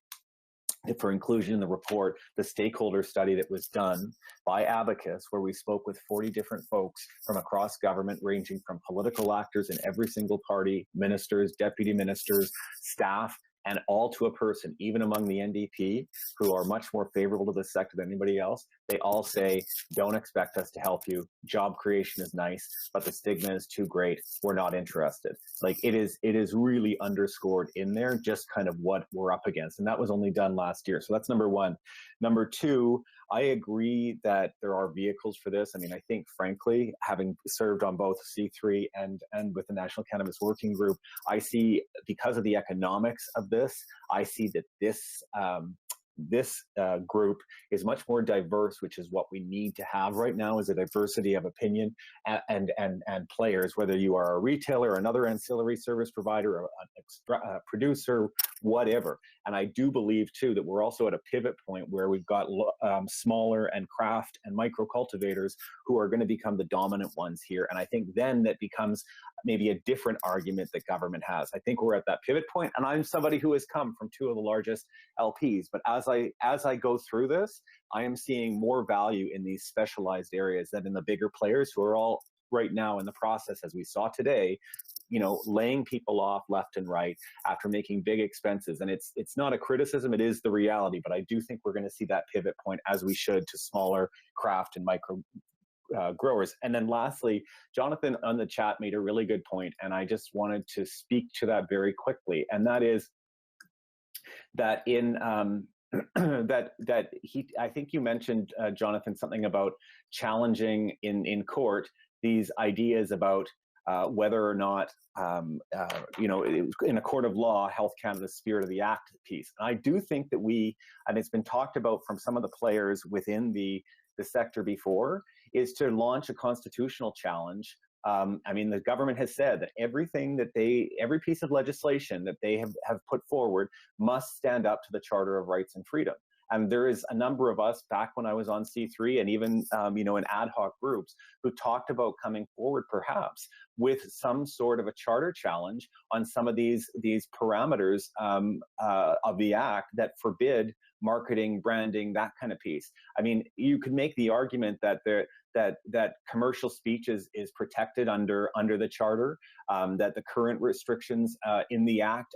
for inclusion in the report, the stakeholder study that was done by Abacus, where we spoke with 40 different folks from across government, ranging from political actors in every single party, ministers, deputy ministers, staff, and all to a person, even among the NDP, who are much more favorable to this sector than anybody else. They all say, don't expect us to help you. Job creation is nice, but the stigma is too great. We're not interested. Like, it is really underscored in there, just kind of what we're up against. And that was only done last year. So that's number one. Number two, I agree that there are vehicles for this. I mean, I think, frankly, having served on both C3 and with the National Cannabis Working Group, I see, because of the economics of this, I see that this group is much more diverse, which is what we need to have right now, is a diversity of opinion and players, whether you are a retailer, another ancillary service provider, a producer, whatever. And I do believe too that we're also at a pivot point where we've got smaller and craft and micro cultivators who are going to become the dominant ones here. And I think then that becomes maybe a different argument that government has. I think we're at that pivot point, and I'm somebody who has come from 2 of the largest LPs. But as I go through this, I am seeing more value in these specialized areas than in the bigger players, who are all right now in the process, as we saw today, laying people off left and right after making big expenses. And it's not a criticism, it is the reality. But I do think we're going to see that pivot point, as we should, to smaller craft and micro growers. And then lastly, Jonathan on the chat made a really good point, and I just wanted to speak to that very quickly. And that is that in I think you mentioned, Jonathan, something about challenging in court these ideas about whether or not, in a court of law, Health Canada's Spirit of the Act piece. And I do think that and it's been talked about from some of the players within the sector before, is to launch a constitutional challenge. I mean, the government has said that every piece of legislation that they have put forward must stand up to the Charter of Rights and Freedom. And there is a number of us, back when I was on C3 and even in ad hoc groups, who talked about coming forward perhaps with some sort of a charter challenge on some of these parameters of the Act that forbid marketing, branding, that kind of piece. I mean, you could make the argument that that commercial speech is protected under the Charter, that the current restrictions in the Act,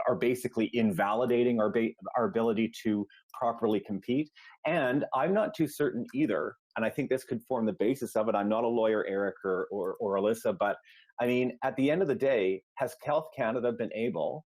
are basically invalidating our ability to properly compete. And I'm not too certain either, and I think this could form the basis of it. I'm not a lawyer, Eric or Alyssa, but I mean, at the end of the day, has Health Canada been able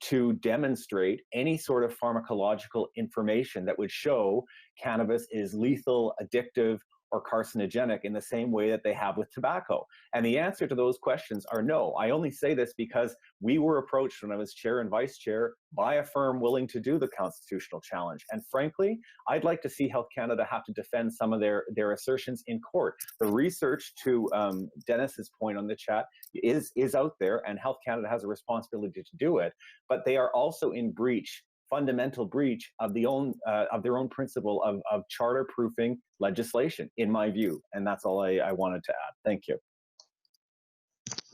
to demonstrate any sort of pharmacological information that would show cannabis is lethal, addictive, or carcinogenic in the same way that they have with tobacco? And the answer to those questions are no. I only say this because we were approached when I was chair and vice chair by a firm willing to do the constitutional challenge. And frankly, I'd like to see Health Canada have to defend some of their assertions in court. The research, to Dennis's point on the chat, is out there, and Health Canada has a responsibility to do it, but they are also in fundamental breach of their own principle of charter proofing legislation, in my view. And that's all I wanted to add. Thank you.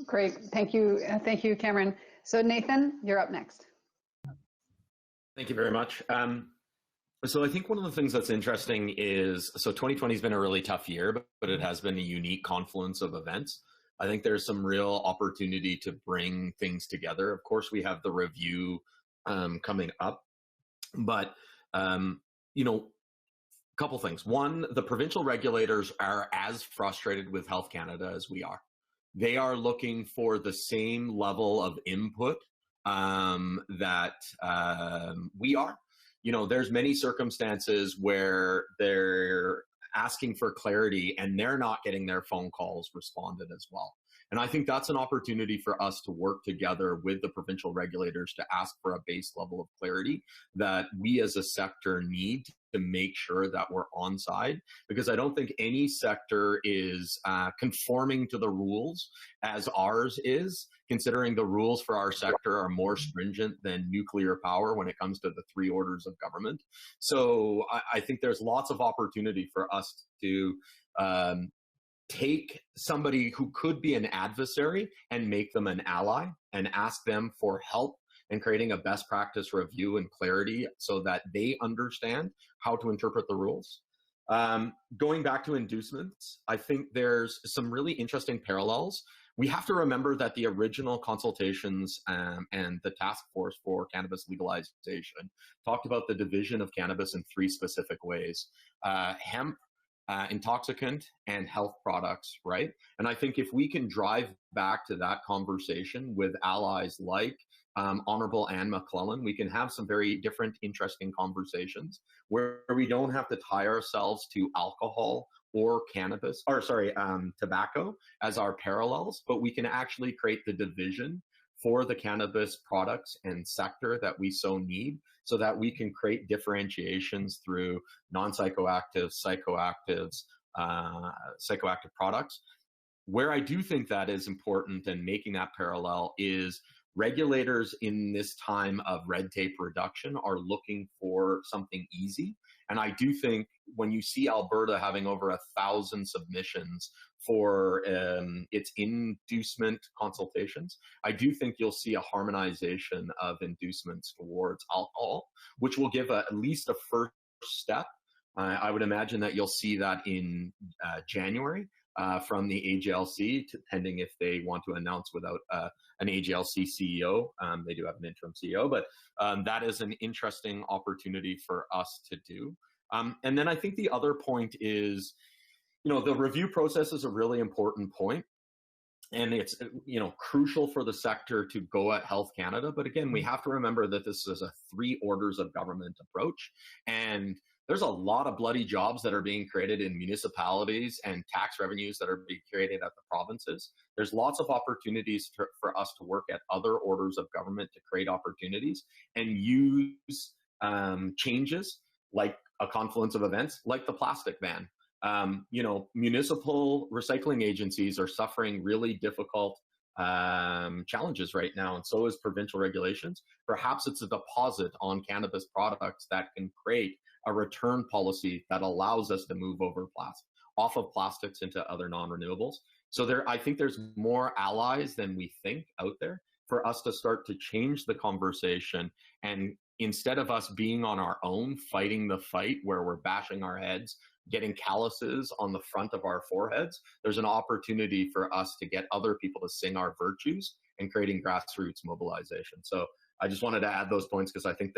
Great. Thank you, Cameron. So Nathan, you're up next. Thank you very much. So I think one of the things that's interesting is, so 2020 has been a really tough year, but it has been a unique confluence of events. I think there's some real opportunity to bring things together. Of course, we have the review coming up, but you know, a couple things. One, the provincial regulators are as frustrated with Health Canada as we are. They are looking for the same level of input that we are. You know, there's many circumstances where they're asking for clarity and they're not getting their phone calls responded as well. And I think that's an opportunity for us to work together with the provincial regulators to ask for a base level of clarity that we as a sector need to make sure that we're on side, because I don't think any sector is conforming to the rules as ours is, considering the rules for our sector are more stringent than nuclear power when it comes to the 3 orders of government. So I think there's lots of opportunity for us to take somebody who could be an adversary and make them an ally and ask them for help in creating a best practice review and clarity so that they understand how to interpret the rules. Going back to inducements, I think there's some really interesting parallels. We have to remember that the original consultations and the task force for cannabis legalization talked about the division of cannabis in 3 specific ways: hemp, intoxicant, and health products, right? And I think if we can drive back to that conversation with allies like Honorable Anne McClellan, we can have some very different, interesting conversations where we don't have to tie ourselves to alcohol or cannabis, or sorry, tobacco as our parallels, but we can actually create the division for the cannabis products and sector that we so need, so that we can create differentiations through non-psychoactives, psychoactives, psychoactive products. Where I do think that is important and making that parallel is regulators in this time of red tape reduction are looking for something easy. And I do think when you see Alberta having over 1,000 submissions for its inducement consultations, I do think you'll see a harmonization of inducements towards alcohol, which will give at least a first step. I would imagine that you'll see that in January from the AGLC, pending if they want to announce without an AGLC CEO. They do have an interim CEO, but that is an interesting opportunity for us to do. And then I think the other point is, you know, the review process is a really important point, and it's, you know, crucial for the sector to go at Health Canada. But again, we have to remember that this is a 3 orders of government approach, and there's a lot of bloody jobs that are being created in municipalities and tax revenues that are being created at the provinces. There's lots of opportunities for us to work at other orders of government to create opportunities and use changes like a confluence of events, like the plastic ban. You know, municipal recycling agencies are suffering really difficult challenges right now, and so is provincial regulations. Perhaps it's a deposit on cannabis products that can create a return policy that allows us to move over off of plastics into other non-renewables. So I think there's more allies than we think out there for us to start to change the conversation. And instead of us being on our own, fighting the fight where we're bashing our heads, getting calluses on the front of our foreheads, there's an opportunity for us to get other people to sing our virtues and creating grassroots mobilization. So I just wanted to add those points because I think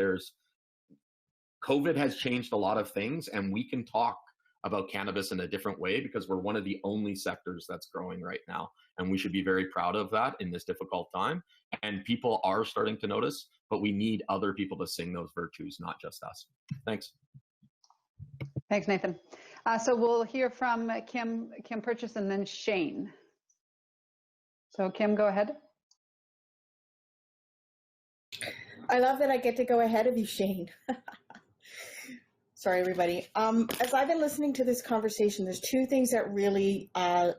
COVID has changed a lot of things, and we can talk about cannabis in a different way because we're one of the only sectors that's growing right now. And we should be very proud of that in this difficult time. And people are starting to notice, but we need other people to sing those virtues, not just us. Thanks. Thanks, Nathan. So we'll hear from Kim Purchase and then Shane. So Kim, go ahead. I love that I get to go ahead of you, Shane. Sorry, everybody. As I've been listening to this conversation, there's 2 things that really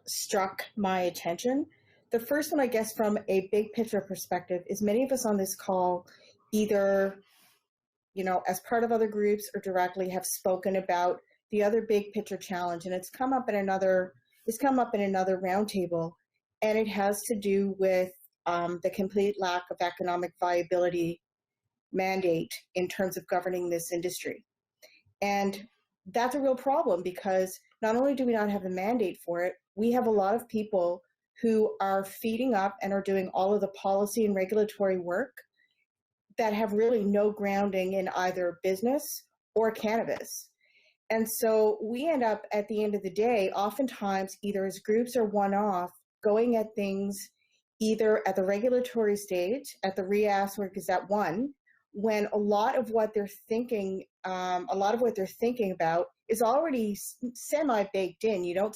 struck my attention. The first one, I guess, from a big picture perspective, is many of us on this call either, you know, as part of other groups or directly have spoken about the other big picture challenge, and it's come up in another roundtable, and it has to do with the complete lack of economic viability mandate in terms of governing this industry. And that's a real problem because not only do we not have a mandate for it, we have a lot of people who are feeding up and are doing all of the policy and regulatory work that have really no grounding in either business or cannabis. And so we end up at the end of the day, oftentimes either as groups or one-off, going at things either at the regulatory stage, at the RIAS or Gazette 1, when a lot of what they're thinking about is already semi-baked in. You don't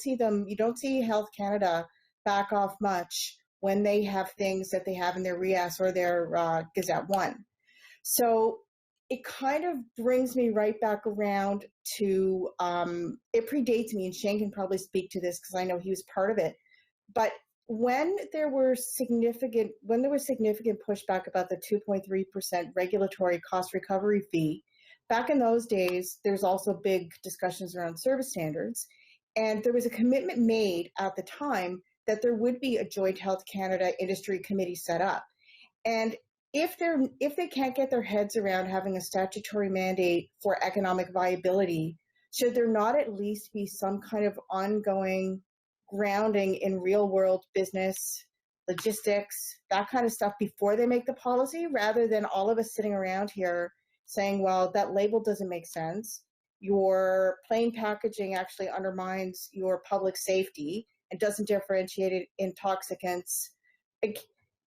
see Health Canada back off much when they have things that they have in their RIAS or their Gazette 1. So it kind of brings me right back around to, it predates me, and Shane can probably speak to this because I know he was part of it. But when there was significant pushback about the 2.3% regulatory cost recovery fee, back in those days, there's also big discussions around service standards. And there was a commitment made at the time that there would be a joint Health Canada industry committee set up. And if they can't get their heads around having a statutory mandate for economic viability, should there not at least be some kind of ongoing grounding in real world business, logistics, that kind of stuff before they make the policy, rather than all of us sitting around here saying, well, that label doesn't make sense. Your plain packaging actually undermines your public safety and doesn't differentiate intoxicants.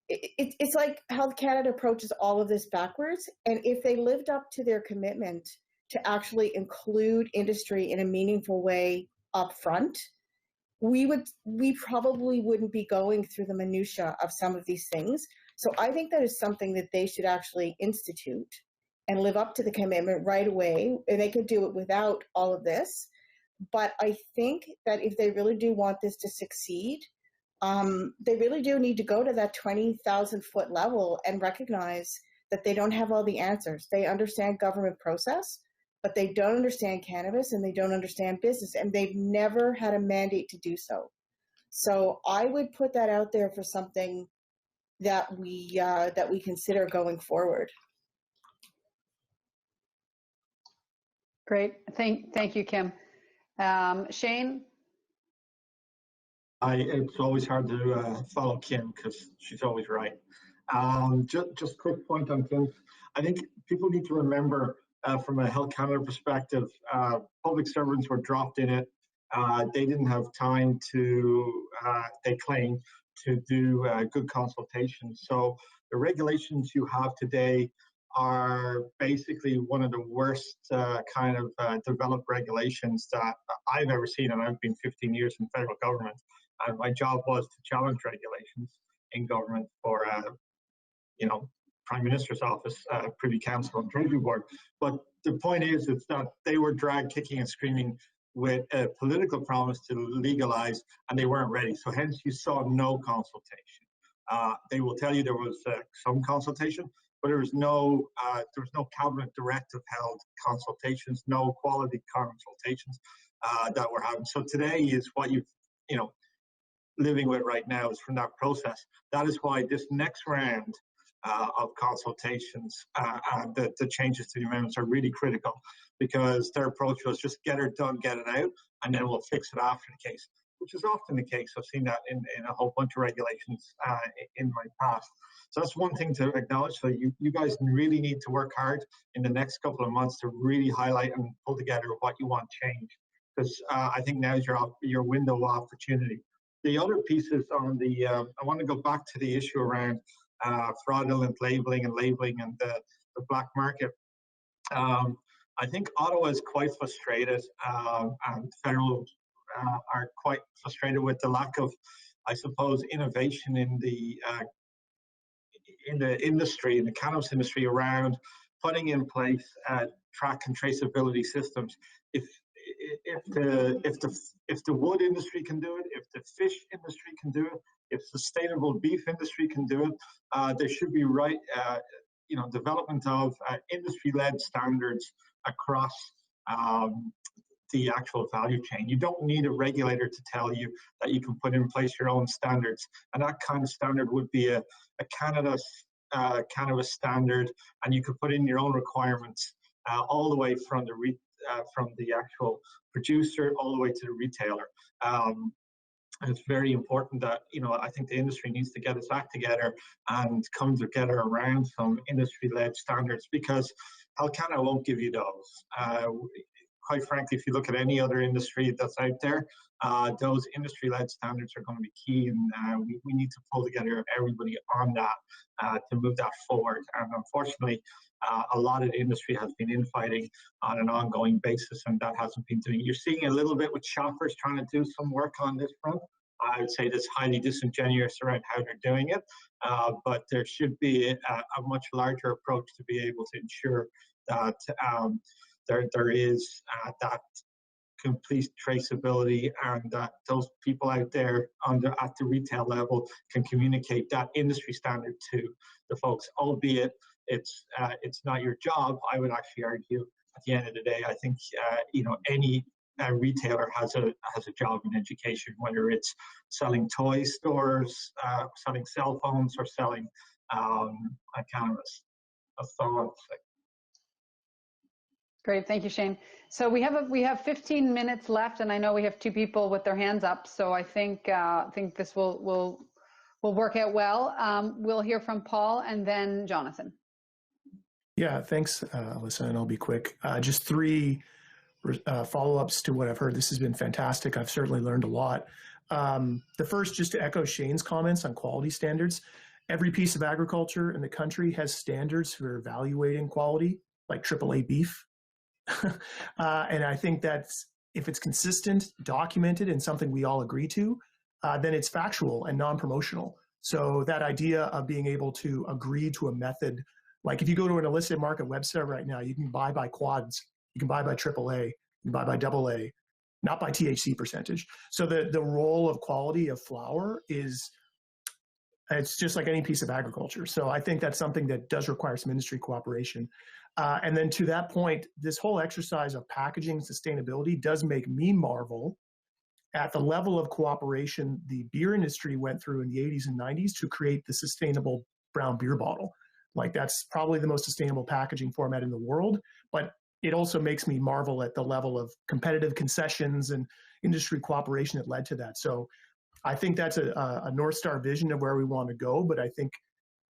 It's like Health Canada approaches all of this backwards. And if they lived up to their commitment to actually include industry in a meaningful way up front, we probably wouldn't be going through the minutia of some of these things. So I think that is something that they should actually institute and live up to the commitment right away. And they could do it without all of this. But I think that if they really do want this to succeed, they really do need to go to that 20,000 foot level and recognize that they don't have all the answers. They understand government process, but they don't understand cannabis and they don't understand business, and they've never had a mandate to do so. So I would put that out there for something that we consider going forward. Great, thank you, Kim. Shane? It's always hard to follow Kim because she's always right. Just quick point on Kim. I think people need to remember from a Health Canada perspective, public servants were dropped in it. They didn't have time to, they claim, to do good consultations. So the regulations you have today are basically one of the worst kind of developed regulations that I've ever seen, and I've been 15 years in federal government. And my job was to challenge regulations in government for, Prime Minister's office, Privy Council, and Treasury Board. But the point is that they were dragged kicking and screaming with a political promise to legalize, and they weren't ready. So hence you saw no consultation. They will tell you there was some consultation, but there was no cabinet directive held consultations, no quality consultations that we're having. So today is what you've, living with right now is from that process. That is why this next round of consultations and the changes to the amendments are really critical, because their approach was just get it done, get it out, and then we'll fix it after the case, which is often the case. I've seen that in a whole bunch of regulations in my past. So that's one thing to acknowledge. So you guys really need to work hard in the next couple of months to really highlight and pull together what you want change, because I think now is your window of opportunity. The other pieces on the, I want to go back to the issue around fraudulent labeling and the black market. I think Ottawa is quite frustrated, and federal are quite frustrated with the lack of, I suppose, innovation in the industry, in the cannabis industry, around putting in place track and traceability systems. If the wood industry can do it, if the fish industry can do it, if sustainable beef industry can do it, there should be development of industry-led standards across the actual value chain. You don't need a regulator to tell you that you can put in place your own standards, and that kind of standard would be a Canada cannabis standard, and you could put in your own requirements all the way from the actual producer all the way to the retailer. And it's very important that, I think the industry needs to get its act together and come together around some industry-led standards, because Health Canada won't give you those. Quite frankly, if you look at any other industry that's out there, those industry-led standards are going to be key, and we need to pull together everybody on that to move that forward. And unfortunately, a lot of the industry has been infighting on an ongoing basis, and that hasn't been doing. You're seeing a little bit with shoppers trying to do some work on this front. I would say that's highly disingenuous around how they're doing it, but there should be a much larger approach to be able to ensure that there is that complete traceability, and that those people out there at the retail level can communicate that industry standard to the folks, albeit it's not your job. I would actually argue at the end of the day, I think any retailer has a job in education, whether it's selling toy stores, selling cell phones, or selling cannabis. That's all I would say. Great, thank you, Shane. So we have 15 minutes left, and I know we have two people with their hands up. So I think this will work out well. We'll hear from Paul and then Jonathan. Yeah, thanks, Alyssa, and I'll be quick. Just three follow-ups to what I've heard. This has been fantastic. I've certainly learned a lot. The first, just to echo Shane's comments on quality standards. Every piece of agriculture in the country has standards for evaluating quality, like AAA beef. And I think that's, if it's consistent, documented, and something we all agree to, then it's factual and non-promotional. So that idea of being able to agree to a method, like if you go to an illicit market website right now, you can buy by quads, you can buy by AAA, you can buy by AA, not by THC percentage. So the role of quality of flower it's just like any piece of agriculture. So I think that's something that does require some industry cooperation. And then to that point, this whole exercise of packaging sustainability does make me marvel at the level of cooperation the beer industry went through in the 80s and 90s to create the sustainable brown beer bottle. Like, that's probably the most sustainable packaging format in the world, but it also makes me marvel at the level of competitive concessions and industry cooperation that led to that. So I think that's a North Star vision of where we want to go, but I think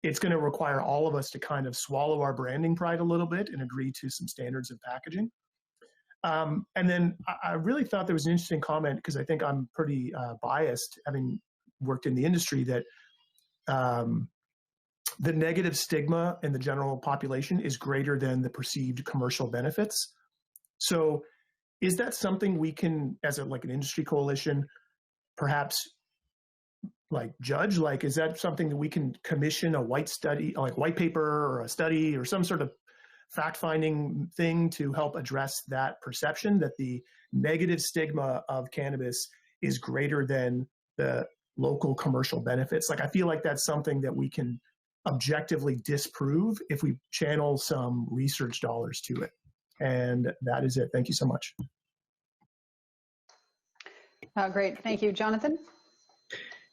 it's going to require all of us to kind of swallow our branding pride a little bit and agree to some standards of packaging. And then I really thought there was an interesting comment, because I think I'm pretty biased, having worked in the industry, that the negative stigma in the general population is greater than the perceived commercial benefits. So is that something we can, as like an industry coalition, perhaps like judge? Like, is that something that we can commission a white paper or a study or some sort of fact-finding thing to help address that perception that the negative stigma of cannabis is greater than the local commercial benefits? Like, I feel like that's something that we can objectively disprove if we channel some research dollars to it. And that is it. Thank you so much. Great. Thank you. Jonathan?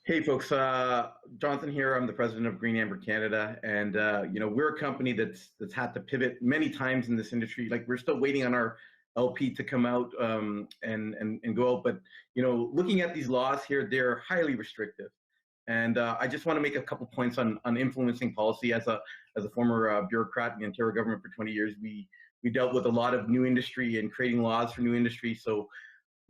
Hey, folks. Jonathan here. I'm the president of Green Amber Canada. And, we're a company that's had to pivot many times in this industry. Like, we're still waiting on our LP to come out and go out. But, looking at these laws here, they're highly restrictive. And I just want to make a couple points on influencing policy. As a former bureaucrat in the Ontario government for 20 years, we dealt with a lot of new industry and creating laws for new industry. So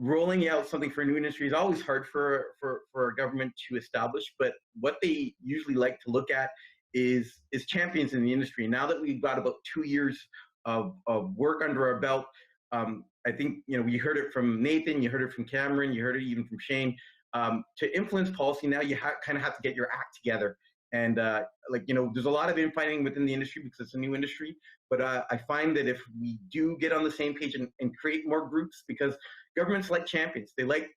rolling out something for a new industry is always hard for a government to establish. But what they usually like to look at is champions in the industry. Now that we've got about 2 years of work under our belt, I think we heard it from Nathan, you heard it from Cameron, you heard it even from Shane. To influence policy now, you kind of have to get your act together. And there's a lot of infighting within the industry because it's a new industry. But I find that if we do get on the same page and create more groups, because governments like champions, they like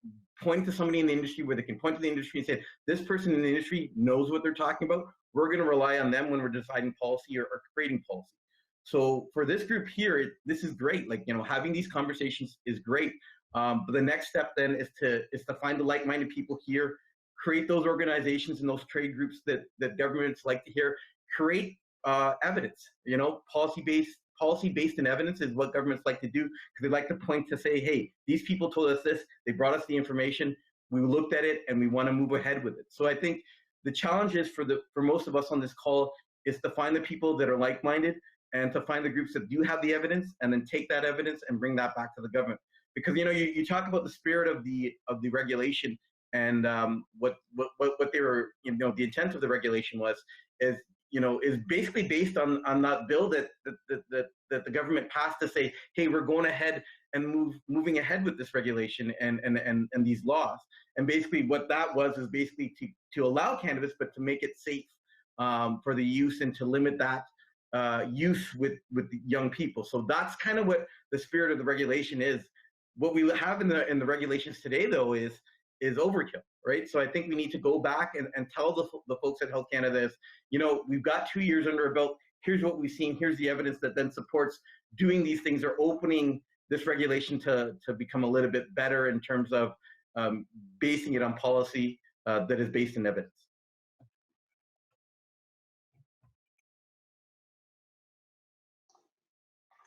pointing to somebody in the industry where they can point to the industry and say, this person in the industry knows what they're talking about. We're going to rely on them when we're deciding policy or creating policy. So for this group here, this is great. Like, having these conversations is great. But the next step then is to find the like-minded people here, create those organizations and those trade groups that governments like to hear, create evidence. Policy-based in evidence is what governments like to do, because they like to point to say, hey, these people told us this, they brought us the information, we looked at it, and we want to move ahead with it. So I think the challenge is for most of us on this call is to find the people that are like-minded and to find the groups that do have the evidence, and then take that evidence and bring that back to the government. Because you talk about the spirit of the regulation, and what they were, the intent of the regulation is basically based on that bill that the government passed to say, hey, we're going ahead and moving ahead with this regulation and these laws. And basically what that was is basically to allow cannabis, but to make it safe for the use and to limit that use with young people. So that's kind of what the spirit of the regulation is. What we have in the regulations today, though, is overkill, right? So I think we need to go back and tell the folks at Health Canada is, we've got 2 years under our belt. Here's what we've seen. Here's the evidence that then supports doing these things, or opening this regulation to become a little bit better in terms of basing it on policy that is based in evidence.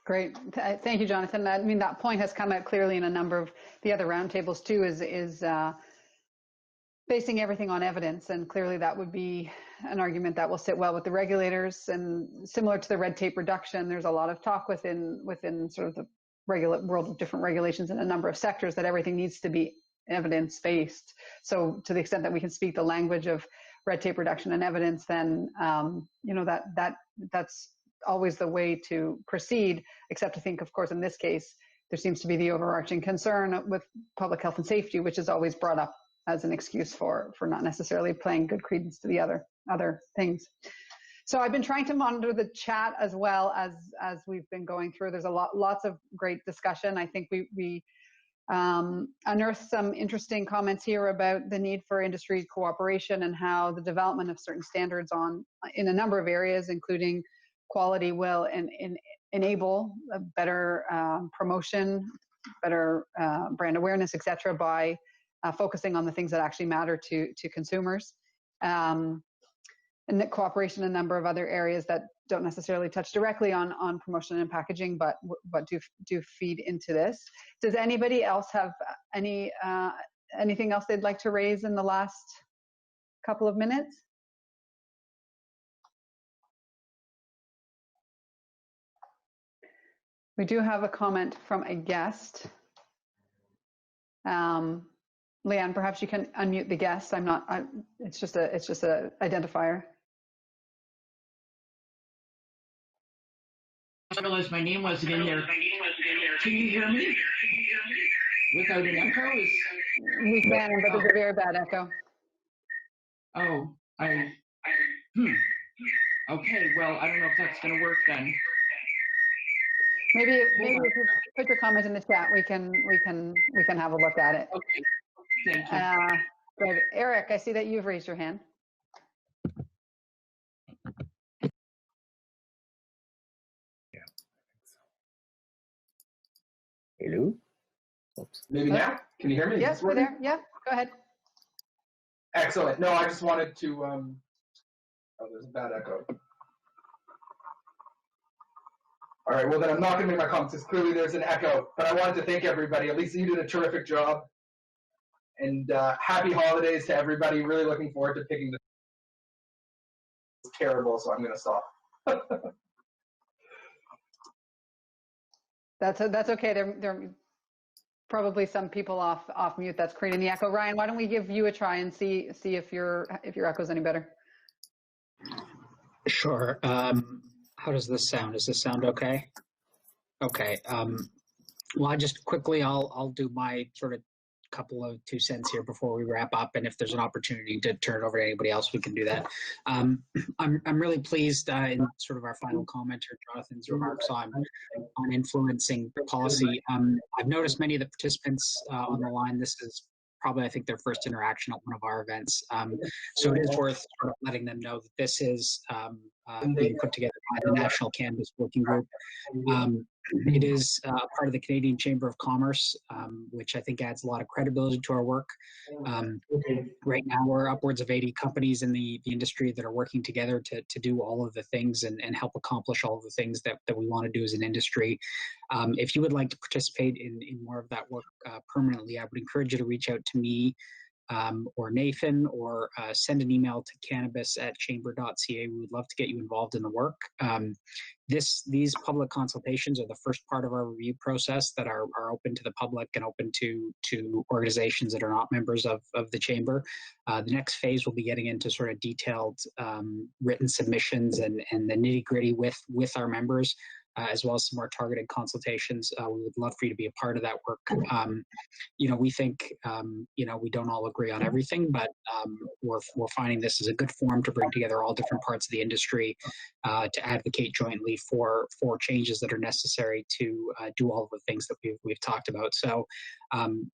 Great. Thank you, Jonathan. I mean, that point has come out clearly in a number of the other roundtables too, is basing everything on evidence. And clearly that would be an argument that will sit well with the regulators. And similar to the red tape reduction, there's a lot of talk within sort of the world of different regulations in a number of sectors that everything needs to be evidence-based. So to the extent that we can speak the language of red tape reduction and evidence, then that's always the way to proceed, except I think, of course, in this case, there seems to be the overarching concern with public health and safety, which is always brought up as an excuse for not necessarily paying good credence to the other things. So I've been trying to monitor the chat as well as we've been going through. There's lots of great discussion. I think we unearthed some interesting comments here about the need for industry cooperation and how the development of certain standards in a number of areas, including quality, will enable a better promotion, better brand awareness, et cetera, by focusing on the things that actually matter to consumers. And the cooperation in a number of other areas that don't necessarily touch directly on promotion and packaging, but do feed into this. Does anybody else have anything else they'd like to raise in the last couple of minutes? We do have a comment from a guest. Leanne, perhaps you can unmute the guest. It's just a identifier. I realized my name wasn't in there. Can you hear me? Without an echo? We can, but there's a very bad echo. Oh, okay, well, I don't know if that's going to work then. Maybe if you put your comment in the chat, we can have a look at it. Okay, thank you. Good. Eric, I see that you've raised your hand. Hello? Oops. Maybe now? Can you hear me? Yes, we're there. Yeah, go ahead. Excellent. No, I just wanted to, oh, there's a bad echo. All right, well then I'm not gonna make my comments because clearly there's an echo, but I wanted to thank everybody. Lisa, you did a terrific job. And happy holidays to everybody. Really looking forward to picking the, it's terrible, so I'm gonna stop. That's okay. There are probably some people off mute that's creating the echo. Ryan, why don't we give you a try and see if your echo's any better? Sure. How does this sound? Does this sound okay? Okay. Well, I just quickly I'll do my sort of couple of 2 cents here before we wrap up, and if there's an opportunity to turn it over to anybody else, we can do that. I'm really pleased in sort of our final comment or Jonathan's remarks on influencing policy. I've noticed many of the participants on the line, this is probably, I think, their first interaction at one of our events. So it is worth sort of letting them know that this is being put together by the National Cannabis Working Group. It is part of the Canadian Chamber of Commerce, which I think adds a lot of credibility to our work. Right now, we're upwards of 80 companies in the industry that are working together to do all of the things and help accomplish all of the things that we want to do as an industry. If you would like to participate in more of that work permanently, I would encourage you to reach out to me or Nathan, or send an email to cannabis@chamber.ca. We would love to get you involved in the work. These public consultations are the first part of our review process that are open to the public and open to organizations that are not members of the chamber. The next phase will be getting into sort of detailed written submissions and the nitty-gritty with our members, as well as some more targeted consultations. We would love for you to be a part of that work. We think, we don't all agree on everything, but we're finding this is a good forum to bring together all different parts of the industry to advocate jointly for changes that are necessary to do all of the things that we've talked about. So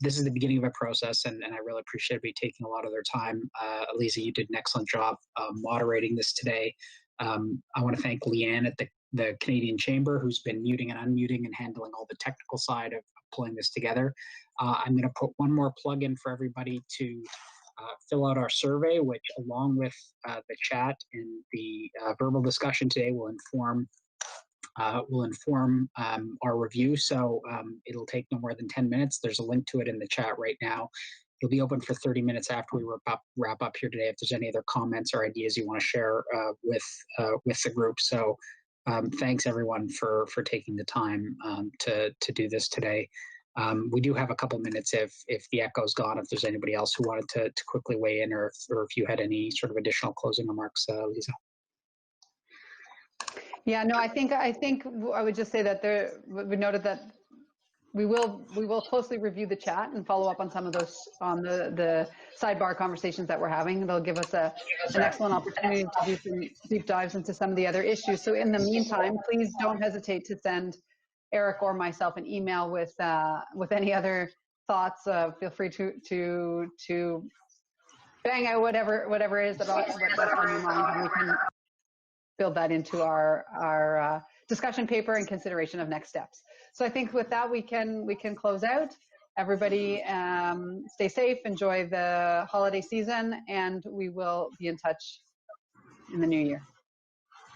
this is the beginning of a process, and I really appreciate everybody taking a lot of their time. Elisa, you did an excellent job moderating this today. I want to thank Leanne at the Canadian Chamber, who's been muting and unmuting and handling all the technical side of pulling this together. I'm going to put one more plug in for everybody to fill out our survey, which, along with the chat and the verbal discussion today, will inform our review. So it'll take no more than 10 minutes. There's a link to it in the chat right now. It'll be open for 30 minutes after we wrap up here today. If there's any other comments or ideas you want to share with the group. So thanks everyone for taking the time to do this today. We do have a couple minutes if the echo's gone, if there's anybody else who wanted to quickly weigh in, or if you had any sort of additional closing remarks, Lisa. Yeah, no, I think I would just say that we noted that we will closely review the chat and follow up on some of those on the sidebar conversations that we're having. They'll give us an excellent opportunity to do some deep dives into some of the other issues. So in the meantime, please don't hesitate to send Eric or myself an email with any other thoughts. Feel free to bang out whatever it is that's on your mind, and we can build that into our discussion paper and consideration of next steps. So I think with that we can close out. Everybody stay safe, enjoy the holiday season, and we will be in touch in the new year.